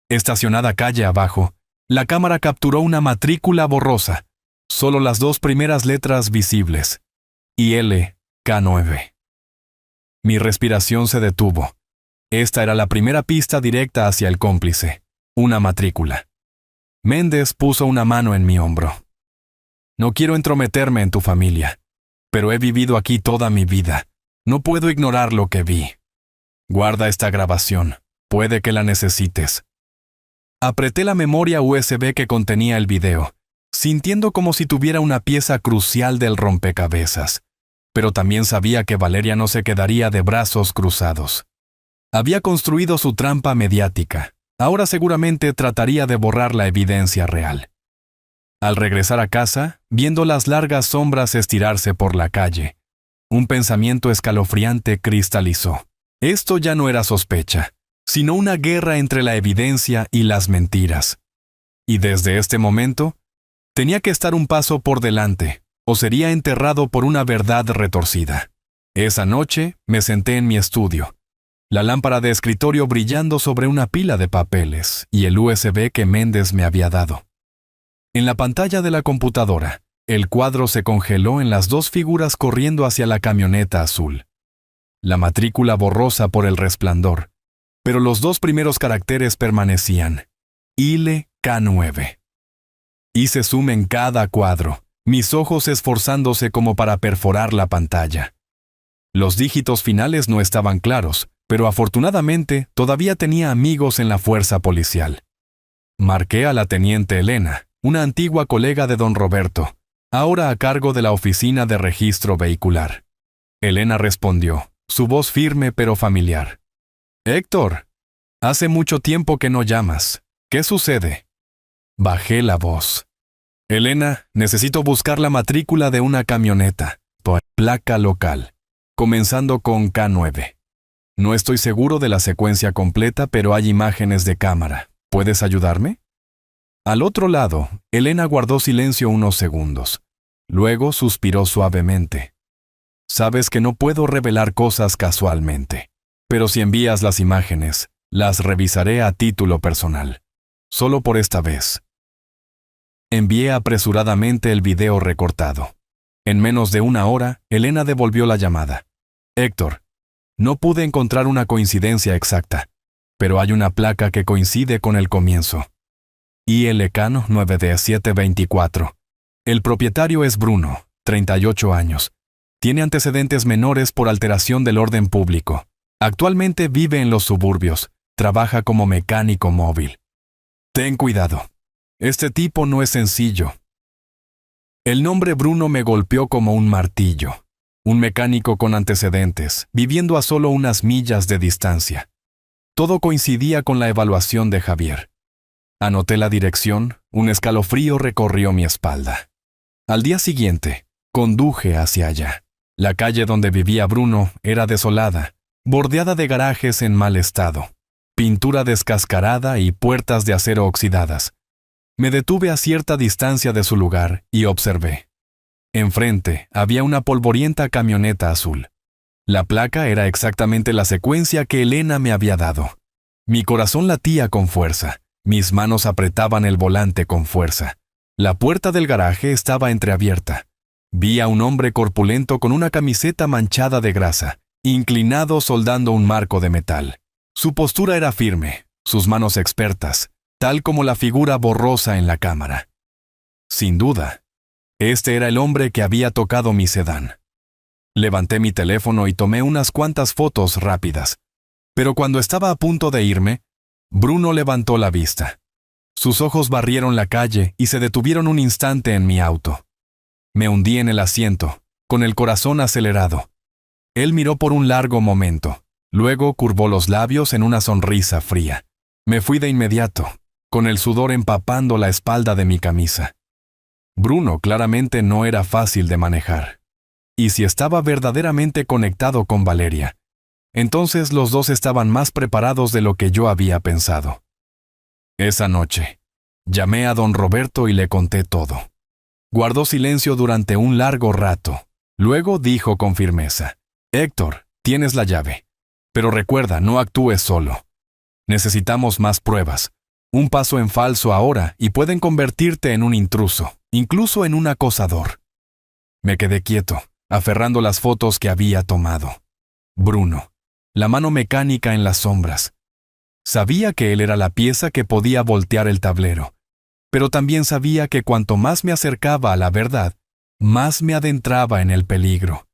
Speaker 1: Estacionada calle abajo, la cámara capturó una matrícula borrosa, solo las 2 primeras letras visibles, ILK9. Mi respiración se detuvo. Esta era la primera pista directa hacia el cómplice, una matrícula. Méndez puso una mano en mi hombro. No quiero entrometerme en tu familia, pero he vivido aquí toda mi vida. No puedo ignorar lo que vi. Guarda esta grabación. Puede que la necesites. Apreté la memoria USB que contenía el video, sintiendo como si tuviera una pieza crucial del rompecabezas. Pero también sabía que Valeria no se quedaría de brazos cruzados. Había construido su trampa mediática. Ahora seguramente trataría de borrar la evidencia real. Al regresar a casa, viendo las largas sombras estirarse por la calle, un pensamiento escalofriante cristalizó. Esto ya no era sospecha, sino una guerra entre la evidencia y las mentiras. Y desde este momento, tenía que estar un paso por delante, o sería enterrado por una verdad retorcida. Esa noche me senté en mi estudio, la lámpara de escritorio brillando sobre una pila de papeles y el USB que Méndez me había dado. En la pantalla de la computadora, el cuadro se congeló en las dos figuras corriendo hacia la camioneta azul. La matrícula borrosa por el resplandor, pero los dos primeros caracteres permanecían. ILE K9. Hice zoom en cada cuadro, mis ojos esforzándose como para perforar la pantalla. Los dígitos finales no estaban claros, pero afortunadamente todavía tenía amigos en la fuerza policial. Marqué a la teniente Elena, una antigua colega de don Roberto, ahora a cargo de la oficina de registro vehicular. Elena respondió, su voz firme pero familiar. «Héctor, hace mucho tiempo que no llamas. ¿Qué sucede?» Bajé la voz. «Elena, necesito buscar la matrícula de una camioneta, placa local, comenzando con K9. No estoy seguro de la secuencia completa, pero hay imágenes de cámara. ¿Puedes ayudarme?» Al otro lado, Elena guardó silencio unos segundos. Luego suspiró suavemente. «Sabes que no puedo revelar cosas casualmente, pero si envías las imágenes, las revisaré a título personal. Solo por esta vez». Envié apresuradamente el video recortado. En menos de una hora, Elena devolvió la llamada. «Héctor, no pude encontrar una coincidencia exacta, pero hay una placa que coincide con el comienzo. ILK 9D724. El propietario es Bruno, 38 años. Tiene antecedentes menores por alteración del orden público. Actualmente vive en los suburbios. Trabaja como mecánico móvil. Ten cuidado. Este tipo no es sencillo». El nombre Bruno me golpeó como un martillo. Un mecánico con antecedentes, viviendo a solo unas millas de distancia. Todo coincidía con la evaluación de Javier. Anoté la dirección, un escalofrío recorrió mi espalda. Al día siguiente, conduje hacia allá. La calle donde vivía Bruno era desolada, bordeada de garajes en mal estado, pintura descascarada y puertas de acero oxidadas. Me detuve a cierta distancia de su lugar y observé. Enfrente había una polvorienta camioneta azul. La placa era exactamente la secuencia que Elena me había dado. Mi corazón latía con fuerza. Mis manos apretaban el volante con fuerza. La puerta del garaje estaba entreabierta. Vi a un hombre corpulento con una camiseta manchada de grasa, inclinado soldando un marco de metal. Su postura era firme, sus manos expertas, tal como la figura borrosa en la cámara. Sin duda, este era el hombre que había tocado mi sedán. Levanté mi teléfono y tomé unas cuantas fotos rápidas. Pero cuando estaba a punto de irme, Bruno levantó la vista. Sus ojos barrieron la calle y se detuvieron un instante en mi auto. Me hundí en el asiento, con el corazón acelerado. Él miró por un largo momento, luego curvó los labios en una sonrisa fría. Me fui de inmediato, con el sudor empapando la espalda de mi camisa. Bruno claramente no era fácil de manejar. Y si estaba verdaderamente conectado con Valeria, entonces los dos estaban más preparados de lo que yo había pensado. Esa noche, llamé a don Roberto y le conté todo. Guardó silencio durante un largo rato. Luego dijo con firmeza: «Héctor, tienes la llave. Pero recuerda, no actúes solo. Necesitamos más pruebas. Un paso en falso ahora y pueden convertirte en un intruso, incluso en un acosador». Me quedé quieto, aferrando las fotos que había tomado. Bruno, la mano mecánica en las sombras. Sabía que él era la pieza que podía voltear el tablero, pero también sabía que cuanto más me acercaba a la verdad, más me adentraba en el peligro.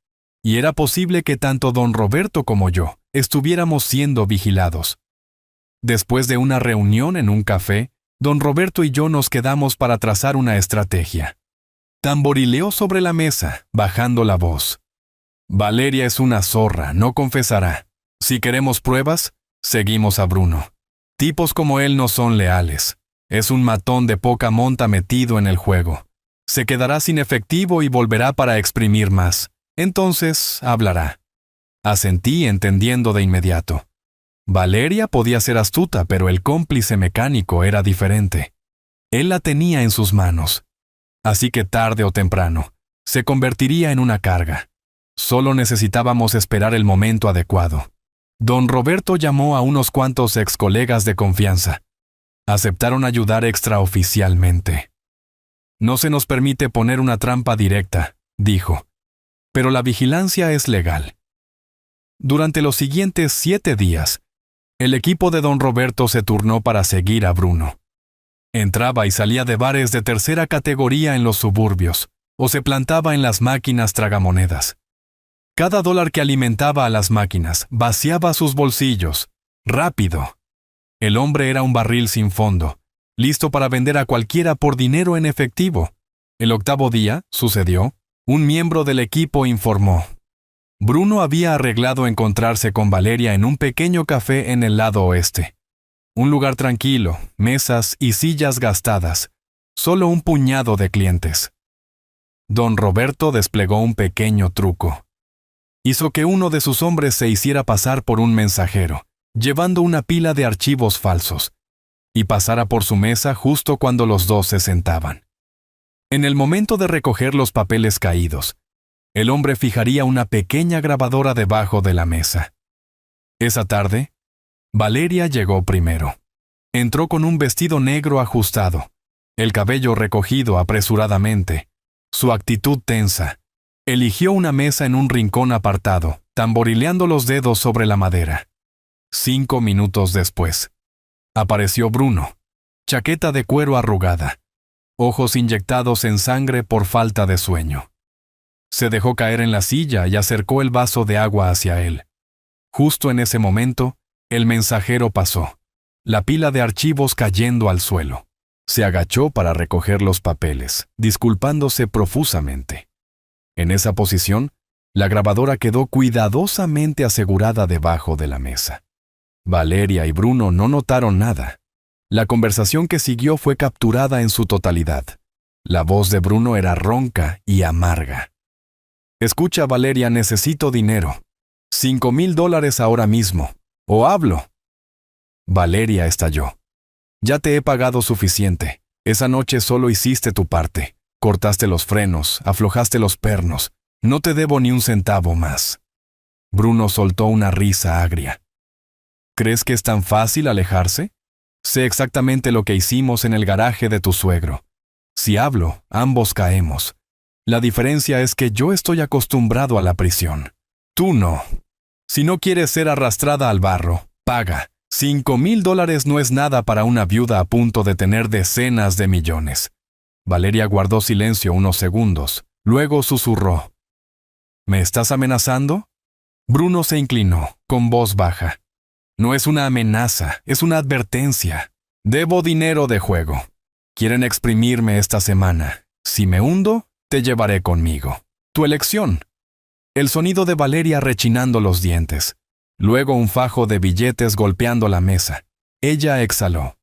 Speaker 1: Y era posible que tanto don Roberto como yo estuviéramos siendo vigilados. Después de una reunión en un café, don Roberto y yo nos quedamos para trazar una estrategia. Tamborileó sobre la mesa, bajando la voz. Valeria es una zorra, no confesará. Si queremos pruebas, seguimos a Bruno. Tipos como él no son leales. Es un matón de poca monta metido en el juego. Se quedará sin efectivo y volverá para exprimir más. Entonces hablará. Asentí entendiendo de inmediato. Valeria podía ser astuta, pero el cómplice mecánico era diferente. Él la tenía en sus manos. Así que tarde o temprano, se convertiría en una carga. Solo necesitábamos esperar el momento adecuado. Don Roberto llamó a unos cuantos ex colegas de confianza. Aceptaron ayudar extraoficialmente. No se nos permite poner una trampa directa, dijo, pero la vigilancia es legal. Durante los siguientes 7 días, el equipo de don Roberto se turnó para seguir a Bruno. Entraba y salía de bares de tercera categoría en los suburbios, o se plantaba en las máquinas tragamonedas. Cada dólar que alimentaba a las máquinas vaciaba sus bolsillos, rápido. El hombre era un barril sin fondo, listo para vender a cualquiera por dinero en efectivo. El 8º día, sucedió, un miembro del equipo informó. Bruno había arreglado encontrarse con Valeria en un pequeño café en el lado oeste. Un lugar tranquilo, mesas y sillas gastadas, solo un puñado de clientes. Don Roberto desplegó un pequeño truco. Hizo que uno de sus hombres se hiciera pasar por un mensajero, llevando una pila de archivos falsos, y pasara por su mesa justo cuando los dos se sentaban. En el momento de recoger los papeles caídos, el hombre fijaría una pequeña grabadora debajo de la mesa. Esa tarde, Valeria llegó primero. Entró con un vestido negro ajustado, el cabello recogido apresuradamente, su actitud tensa. Eligió una mesa en un rincón apartado, tamborileando los dedos sobre la madera. 5 minutos después, apareció Bruno, chaqueta de cuero arrugada, ojos inyectados en sangre por falta de sueño. Se dejó caer en la silla y acercó el vaso de agua hacia él. Justo en ese momento, el mensajero pasó, la pila de archivos cayendo al suelo. Se agachó para recoger los papeles, disculpándose profusamente. En esa posición, la grabadora quedó cuidadosamente asegurada debajo de la mesa. Valeria y Bruno no notaron nada. La conversación que siguió fue capturada en su totalidad. La voz de Bruno era ronca y amarga. Escucha, Valeria, necesito dinero. $5,000 ahora mismo. O hablo. Valeria estalló. Ya te he pagado suficiente. Esa noche solo hiciste tu parte. Cortaste los frenos, aflojaste los pernos. No te debo ni un centavo más. Bruno soltó una risa agria. ¿Crees que es tan fácil alejarse? Sé exactamente lo que hicimos en el garaje de tu suegro. Si hablo, ambos caemos. La diferencia es que yo estoy acostumbrado a la prisión. Tú no. Si no quieres ser arrastrada al barro, paga. $5,000 no es nada para una viuda a punto de tener decenas de millones. Valeria guardó silencio unos segundos. Luego susurró. ¿Me estás amenazando? Bruno se inclinó, con voz baja. No es una amenaza, es una advertencia. Debo dinero de juego. Quieren exprimirme esta semana. Si me hundo, te llevaré conmigo. Tu elección. El sonido de Valeria rechinando los dientes. Luego un fajo de billetes golpeando la mesa. Ella exhaló.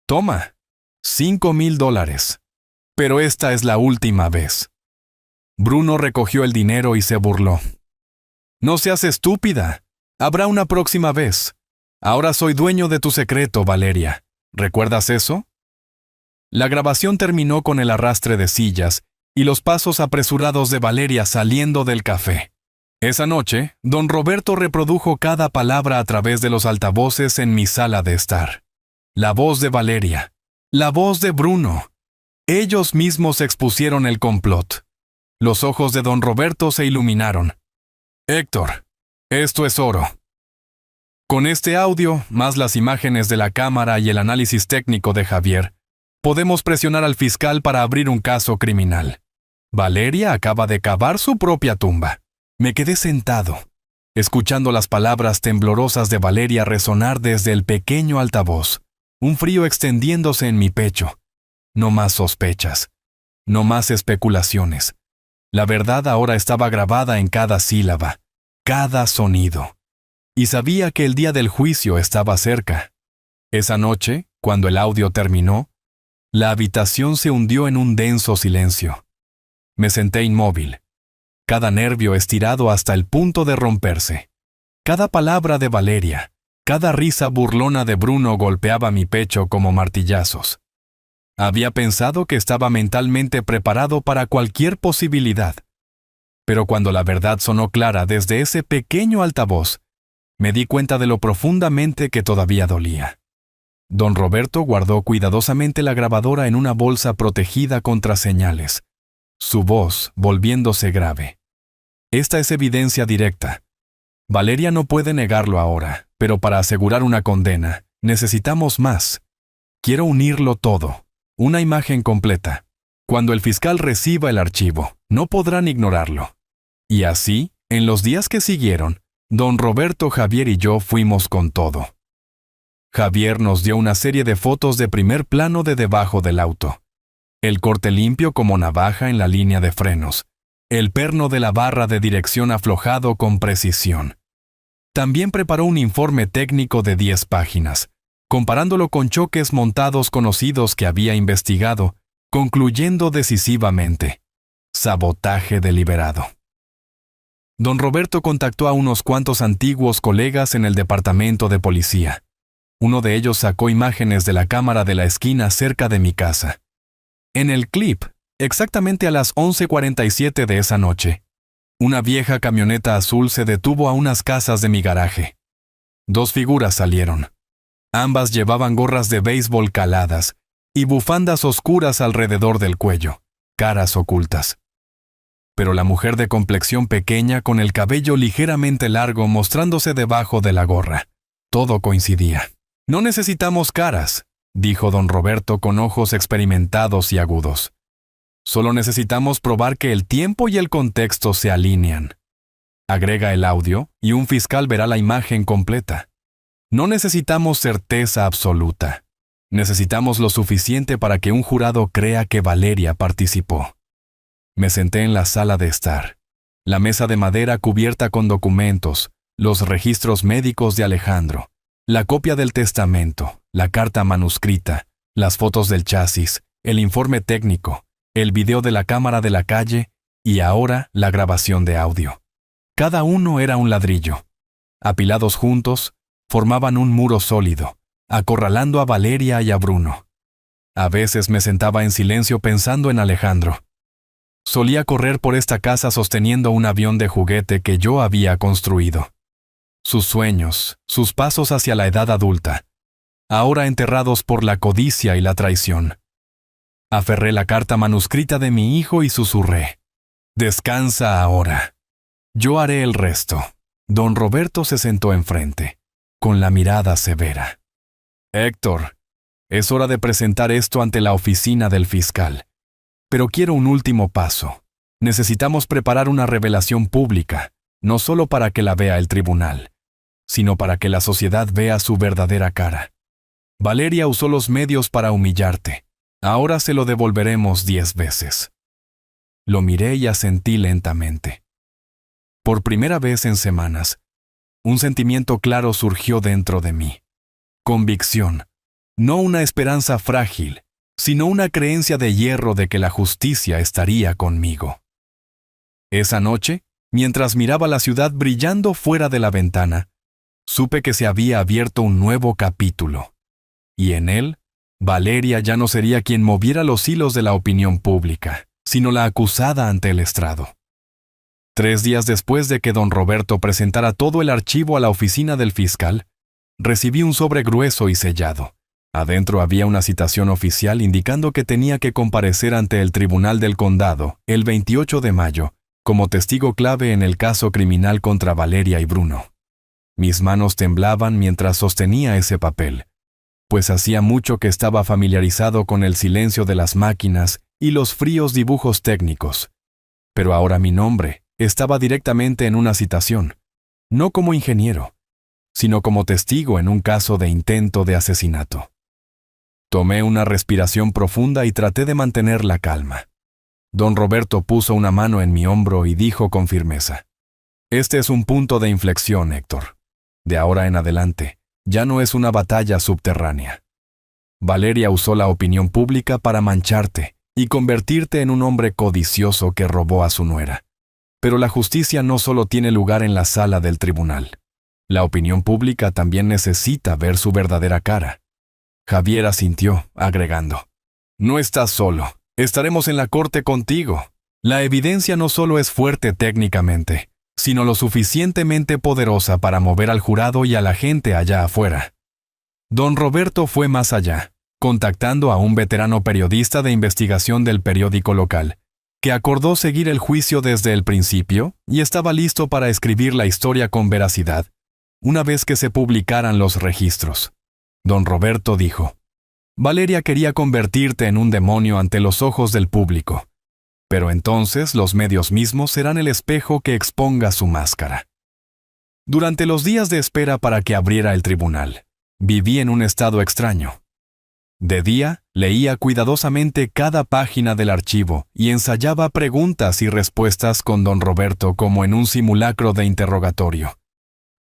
Speaker 1: Toma. $5,000. Pero esta es la última vez. Bruno recogió el dinero y se burló. No seas estúpida. Habrá una próxima vez. Ahora soy dueño de tu secreto, Valeria. ¿Recuerdas eso? La grabación terminó con el arrastre de sillas y los pasos apresurados de Valeria saliendo del café. Esa noche, don Roberto reprodujo cada palabra a través de los altavoces en mi sala de estar. La voz de Valeria. La voz de Bruno. Ellos mismos expusieron el complot. Los ojos de don Roberto se iluminaron. Héctor, esto es oro. Con este audio, más las imágenes de la cámara y el análisis técnico de Javier, Podemos presionar al fiscal para abrir un caso criminal. Valeria acaba de cavar su propia tumba. Me quedé sentado, escuchando las palabras temblorosas de Valeria resonar desde el pequeño altavoz, un frío extendiéndose en mi pecho. No más sospechas, no más especulaciones. La verdad ahora estaba grabada en cada sílaba, cada sonido. Y sabía que el día del juicio estaba cerca. Esa noche, cuando el audio terminó, la habitación se hundió en un denso silencio. Me senté inmóvil, cada nervio estirado hasta el punto de romperse. Cada palabra de Valeria, cada risa burlona de Bruno golpeaba mi pecho como martillazos. Había pensado que estaba mentalmente preparado para cualquier posibilidad. Pero cuando la verdad sonó clara desde ese pequeño altavoz, me di cuenta de lo profundamente que todavía dolía. Don Roberto guardó cuidadosamente la grabadora en una bolsa protegida contra señales, su voz volviéndose grave. Esta es evidencia directa. Valeria no puede negarlo ahora, pero para asegurar una condena, necesitamos más. Quiero unirlo todo, una imagen completa. Cuando el fiscal reciba el archivo, no podrán ignorarlo. Y así, en los días que siguieron, don Roberto, Javier y yo fuimos con todo. Javier nos dio una serie de fotos de primer plano de debajo del auto. El corte limpio como navaja en la línea de frenos. El perno de la barra de dirección aflojado con precisión. También preparó un informe técnico de 10 páginas, comparándolo con choques montados conocidos que había investigado, concluyendo decisivamente: sabotaje deliberado. Don Roberto contactó a unos cuantos antiguos colegas en el departamento de policía. Uno de ellos sacó imágenes de la cámara de la esquina cerca de mi casa. En el clip, exactamente a las 11:47 de esa noche, una vieja camioneta azul se detuvo a unas casas de mi garaje. 2 figuras salieron. Ambas llevaban gorras de béisbol caladas y bufandas oscuras alrededor del cuello, caras ocultas. Pero la mujer de complexión pequeña con el cabello ligeramente largo mostrándose debajo de la gorra. Todo coincidía. «No necesitamos caras», dijo don Roberto con ojos experimentados y agudos. «Solo necesitamos probar que el tiempo y el contexto se alinean. Agrega el audio y un fiscal verá la imagen completa. No necesitamos certeza absoluta. Necesitamos lo suficiente para que un jurado crea que Valeria participó». Me senté en la sala de estar. La mesa de madera cubierta con documentos, los registros médicos de Alejandro, la copia del testamento, la carta manuscrita, las fotos del chasis, el informe técnico, el video de la cámara de la calle y ahora la grabación de audio. Cada uno era un ladrillo. Apilados juntos, formaban un muro sólido, acorralando a Valeria y a Bruno. A veces me sentaba en silencio pensando en Alejandro. Solía correr por esta casa sosteniendo un avión de juguete que yo había construido. Sus sueños, sus pasos hacia la edad adulta, ahora enterrados por la codicia y la traición. Aferré la carta manuscrita de mi hijo y susurré: «Descansa ahora. Yo haré el resto». Don Roberto se sentó enfrente, con la mirada severa. «Héctor, es hora de presentar esto ante la oficina del fiscal. Pero quiero un último paso. Necesitamos preparar una revelación pública, no solo para que la vea el tribunal, sino para que la sociedad vea su verdadera cara. Valeria usó los medios para humillarte. Ahora se lo devolveremos 10 veces». Lo miré y asentí lentamente. Por primera vez en semanas, un sentimiento claro surgió dentro de mí. Convicción, no una esperanza frágil, sino una creencia de hierro de que la justicia estaría conmigo. Esa noche, mientras miraba la ciudad brillando fuera de la ventana, supe que se había abierto un nuevo capítulo. Y en él, Valeria ya no sería quien moviera los hilos de la opinión pública, sino la acusada ante el estrado. 3 días después de que don Roberto presentara todo el archivo a la oficina del fiscal, recibí un sobre grueso y sellado. Adentro había una citación oficial indicando que tenía que comparecer ante el Tribunal del Condado el 28 de mayo, como testigo clave en el caso criminal contra Valeria y Bruno. Mis manos temblaban mientras sostenía ese papel. pues hacía mucho que estaba familiarizado con el silencio de las máquinas y los fríos dibujos técnicos. Pero ahora mi nombre estaba directamente en una citación, no como ingeniero, sino como testigo en un caso de intento de asesinato. Tomé una respiración profunda y traté de mantener la calma. Don Roberto puso una mano en mi hombro y dijo con firmeza: «Este es un punto de inflexión, Héctor. De ahora en adelante, ya no es una batalla subterránea. Valeria usó la opinión pública para mancharte y convertirte en un hombre codicioso que robó a su nuera. Pero la justicia no solo tiene lugar en la sala del tribunal. La opinión pública también necesita ver su verdadera cara». Javier asintió, agregando: «No estás solo. Estaremos en la corte contigo. La evidencia no solo es fuerte técnicamente, sino lo suficientemente poderosa para mover al jurado y a la gente allá afuera». Don Roberto fue más allá, contactando a un veterano periodista de investigación del periódico local, que acordó seguir el juicio desde el principio y estaba listo para escribir la historia con veracidad, una vez que se publicaran los registros. Don Roberto dijo: «Valeria quería convertirte en un demonio ante los ojos del público, pero entonces los medios mismos serán el espejo que exponga su máscara». Durante los días de espera para que abriera el tribunal, viví en un estado extraño. De día, leía cuidadosamente cada página del archivo y ensayaba preguntas y respuestas con don Roberto como en un simulacro de interrogatorio.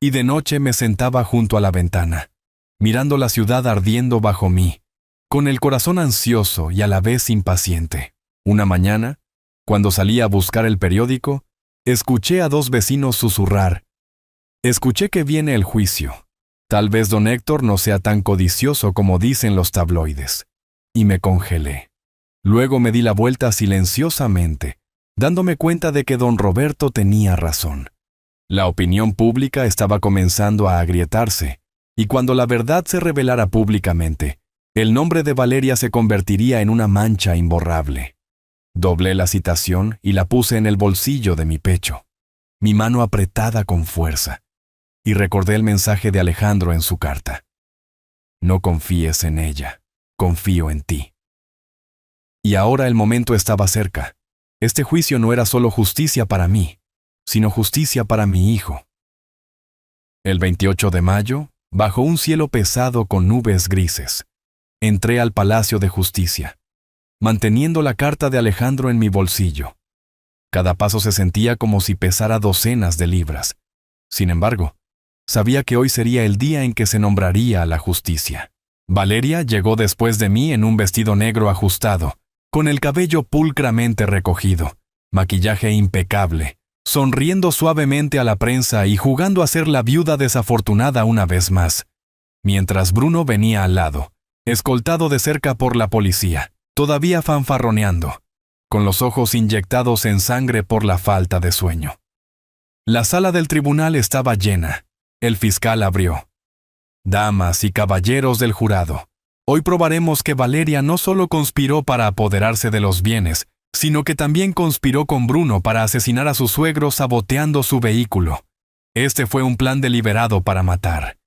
Speaker 1: Y de noche me sentaba junto a la ventana, mirando la ciudad ardiendo bajo mí, con el corazón ansioso y a la vez impaciente. Una mañana, cuando salí a buscar el periódico, escuché a dos vecinos susurrar: «Escuché que viene el juicio. Tal vez don Héctor no sea tan codicioso como dicen los tabloides». Y me congelé. Luego me di la vuelta silenciosamente, dándome cuenta de que don Roberto tenía razón. La opinión pública estaba comenzando a agrietarse, y cuando la verdad se revelara públicamente, el nombre de Valeria se convertiría en una mancha imborrable. Doblé la citación y la puse en el bolsillo de mi pecho, mi mano apretada con fuerza, y recordé el mensaje de Alejandro en su carta: «No confíes en ella, confío en ti». Y ahora el momento estaba cerca. Este juicio no era solo justicia para mí, sino justicia para mi hijo. El 28 de mayo, bajo un cielo pesado con nubes grises, entré al Palacio de Justicia, manteniendo la carta de Alejandro en mi bolsillo. Cada paso se sentía como si pesara docenas de libras. Sin embargo, sabía que hoy sería el día en que se nombraría a la justicia. Valeria llegó después de mí en un vestido negro ajustado, con el cabello pulcramente recogido, maquillaje impecable, sonriendo suavemente a la prensa y jugando a ser la viuda desafortunada una vez más, mientras Bruno venía al lado, escoltado de cerca por la policía, todavía fanfarroneando, con los ojos inyectados en sangre por la falta de sueño. La sala del tribunal estaba llena. El fiscal abrió: «Damas y caballeros del jurado, hoy probaremos que Valeria no solo conspiró para apoderarse de los bienes, sino que también conspiró con Bruno para asesinar a su suegro saboteando su vehículo. Este fue un plan deliberado para matar».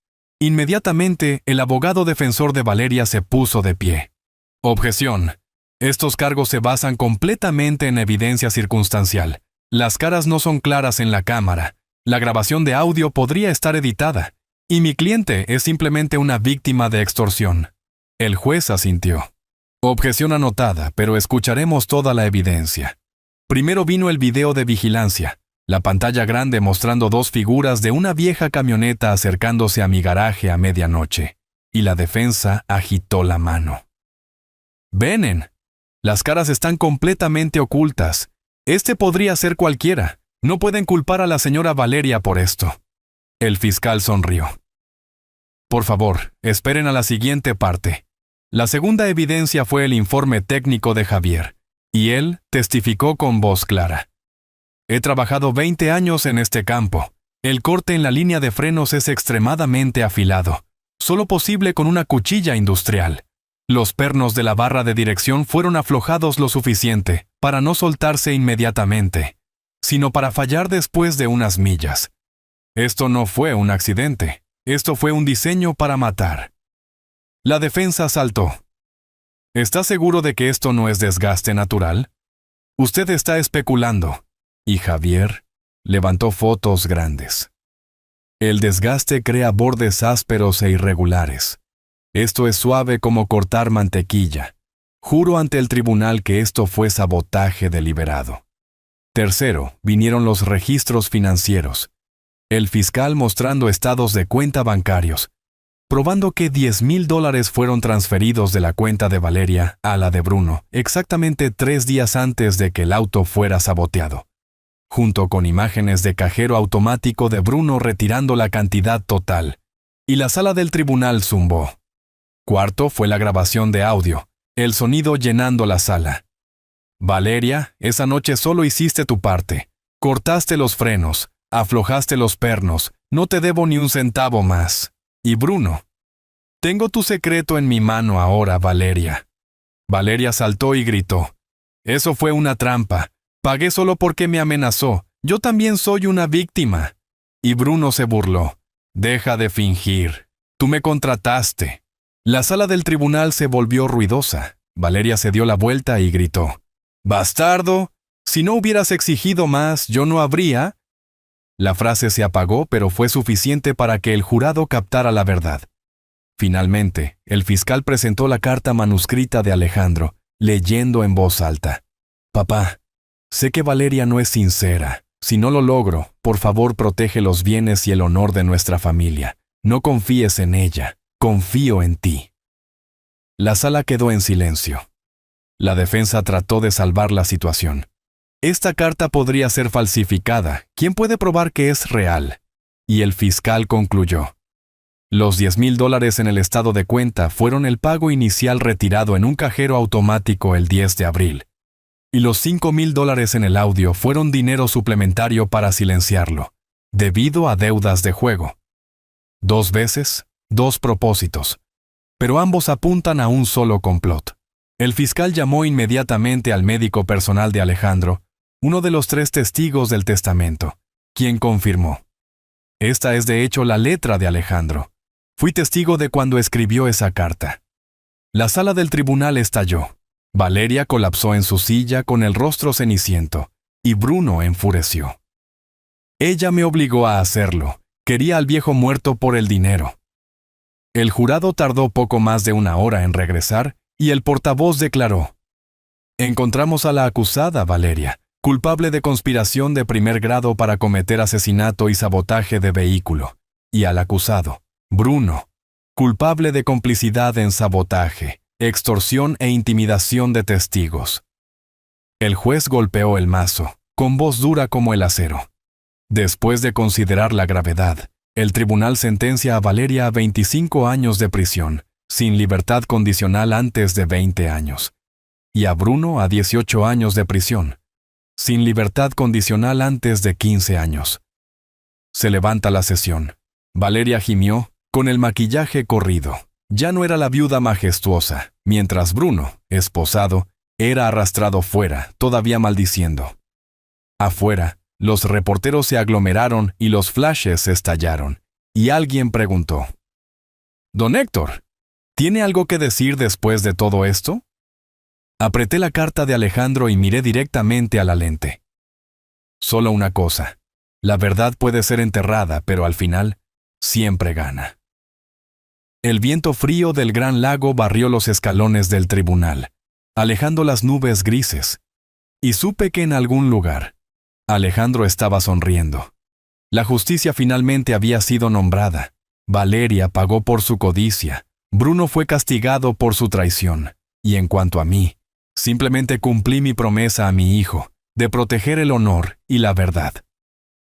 Speaker 1: Inmediatamente, el abogado defensor de Valeria se puso de pie. «Objeción. Estos cargos se basan completamente en evidencia circunstancial. Las caras no son claras en la cámara. La grabación de audio podría estar editada, y mi cliente es simplemente una víctima de extorsión». El juez asintió. «Objeción anotada, pero escucharemos toda la evidencia». Primero vino el video de vigilancia, la pantalla grande mostrando dos figuras de una vieja camioneta acercándose a mi garaje a medianoche, y la defensa agitó la mano. «Venen. Las caras están completamente ocultas. Este podría ser cualquiera. No pueden culpar a la señora Valeria por esto». El fiscal sonrió. «Por favor, esperen a la siguiente parte». La segunda evidencia fue el informe técnico de Javier, y él testificó con voz clara: «He trabajado 20 años en este campo. El corte en la línea de frenos es extremadamente afilado, solo posible con una cuchilla industrial. Los pernos de la barra de dirección fueron aflojados lo suficiente para no soltarse inmediatamente, sino para fallar después de unas millas. Esto no fue un accidente, esto fue un diseño para matar». La defensa saltó. ¿Está seguro de que esto no es desgaste natural? Usted está especulando. Y Javier levantó fotos grandes. El desgaste crea bordes ásperos e irregulares. Esto es suave como cortar mantequilla. Juro ante el tribunal que esto fue sabotaje deliberado. Tercero, vinieron los registros financieros. El fiscal mostrando estados de cuenta bancarios, probando que $10,000 fueron transferidos de la cuenta de Valeria a la de Bruno, exactamente 3 días antes de que el auto fuera saboteado, junto con imágenes de cajero automático de Bruno retirando la cantidad total, y la sala del tribunal zumbó. Cuarto fue la grabación de audio, el sonido llenando la sala. Valeria, esa noche solo hiciste tu parte. Cortaste los frenos, aflojaste los pernos, no te debo ni un centavo más. Y Bruno, tengo tu secreto en mi mano ahora, Valeria. Valeria saltó y gritó. Eso fue una trampa. Pagué solo porque me amenazó. Yo también soy una víctima. Y Bruno se burló. Deja de fingir. Tú me contrataste. La sala del tribunal se volvió ruidosa. Valeria se dio la vuelta y gritó. «Bastardo, si no hubieras exigido más, yo no habría...» La frase se apagó, pero fue suficiente para que el jurado captara la verdad. Finalmente, el fiscal presentó la carta manuscrita de Alejandro, leyendo en voz alta. «Papá, sé que Valeria no es sincera. Si no lo logro, por favor protege los bienes y el honor de nuestra familia. No confíes en ella. Confío en ti». La sala quedó en silencio. La defensa trató de salvar la situación. Esta carta podría ser falsificada. ¿Quién puede probar que es real? Y el fiscal concluyó. Los $10,000 en el estado de cuenta fueron el pago inicial retirado en un cajero automático el 10 de abril. Y los $5,000 en el audio fueron dinero suplementario para silenciarlo, debido a deudas de juego. 2 veces, 2 propósitos. Pero ambos apuntan a un solo complot. El fiscal llamó inmediatamente al médico personal de Alejandro, uno de los 3 testigos del testamento, quien confirmó. Esta es de hecho la letra de Alejandro. Fui testigo de cuando escribió esa carta. La sala del tribunal estalló. Valeria colapsó en su silla con el rostro ceniciento, y Bruno enfureció. Ella me obligó a hacerlo. Quería al viejo muerto por el dinero. El jurado tardó poco más de 1 hora en regresar, y el portavoz declaró. Encontramos a la acusada, Valeria, culpable de conspiración de primer grado para cometer asesinato y sabotaje de vehículo, y al acusado, Bruno, culpable de complicidad en sabotaje, extorsión e intimidación de testigos. El juez golpeó el mazo, con voz dura como el acero. Después de considerar la gravedad, el tribunal sentencia a Valeria a 25 años de prisión, sin libertad condicional antes de 20 años, y a Bruno a 18 años de prisión, sin libertad condicional antes de 15 años. Se levanta la sesión. Valeria gimió, con el maquillaje corrido. Ya no era la viuda majestuosa, mientras Bruno, esposado, era arrastrado fuera, todavía maldiciendo. Afuera, los reporteros se aglomeraron y los flashes estallaron, y alguien preguntó. «Don Héctor, ¿tiene algo que decir después de todo esto?» Apreté la carta de Alejandro y miré directamente a la lente. Solo una cosa. La verdad puede ser enterrada, pero al final, siempre gana. El viento frío del gran lago barrió los escalones del tribunal, alejando las nubes grises. Y supe que en algún lugar, Alejandro estaba sonriendo. La justicia finalmente había sido nombrada. Valeria pagó por su codicia. Bruno fue castigado por su traición. Y en cuanto a mí, simplemente cumplí mi promesa a mi hijo, de proteger el honor y la verdad.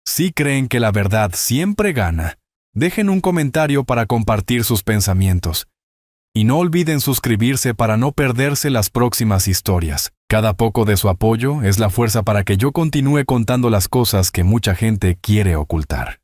Speaker 1: Si creen que la verdad siempre gana, dejen un comentario para compartir sus pensamientos. Y no olviden suscribirse para no perderse las próximas historias. Cada poco de su apoyo es la fuerza para que yo continúe contando las cosas que mucha gente quiere ocultar.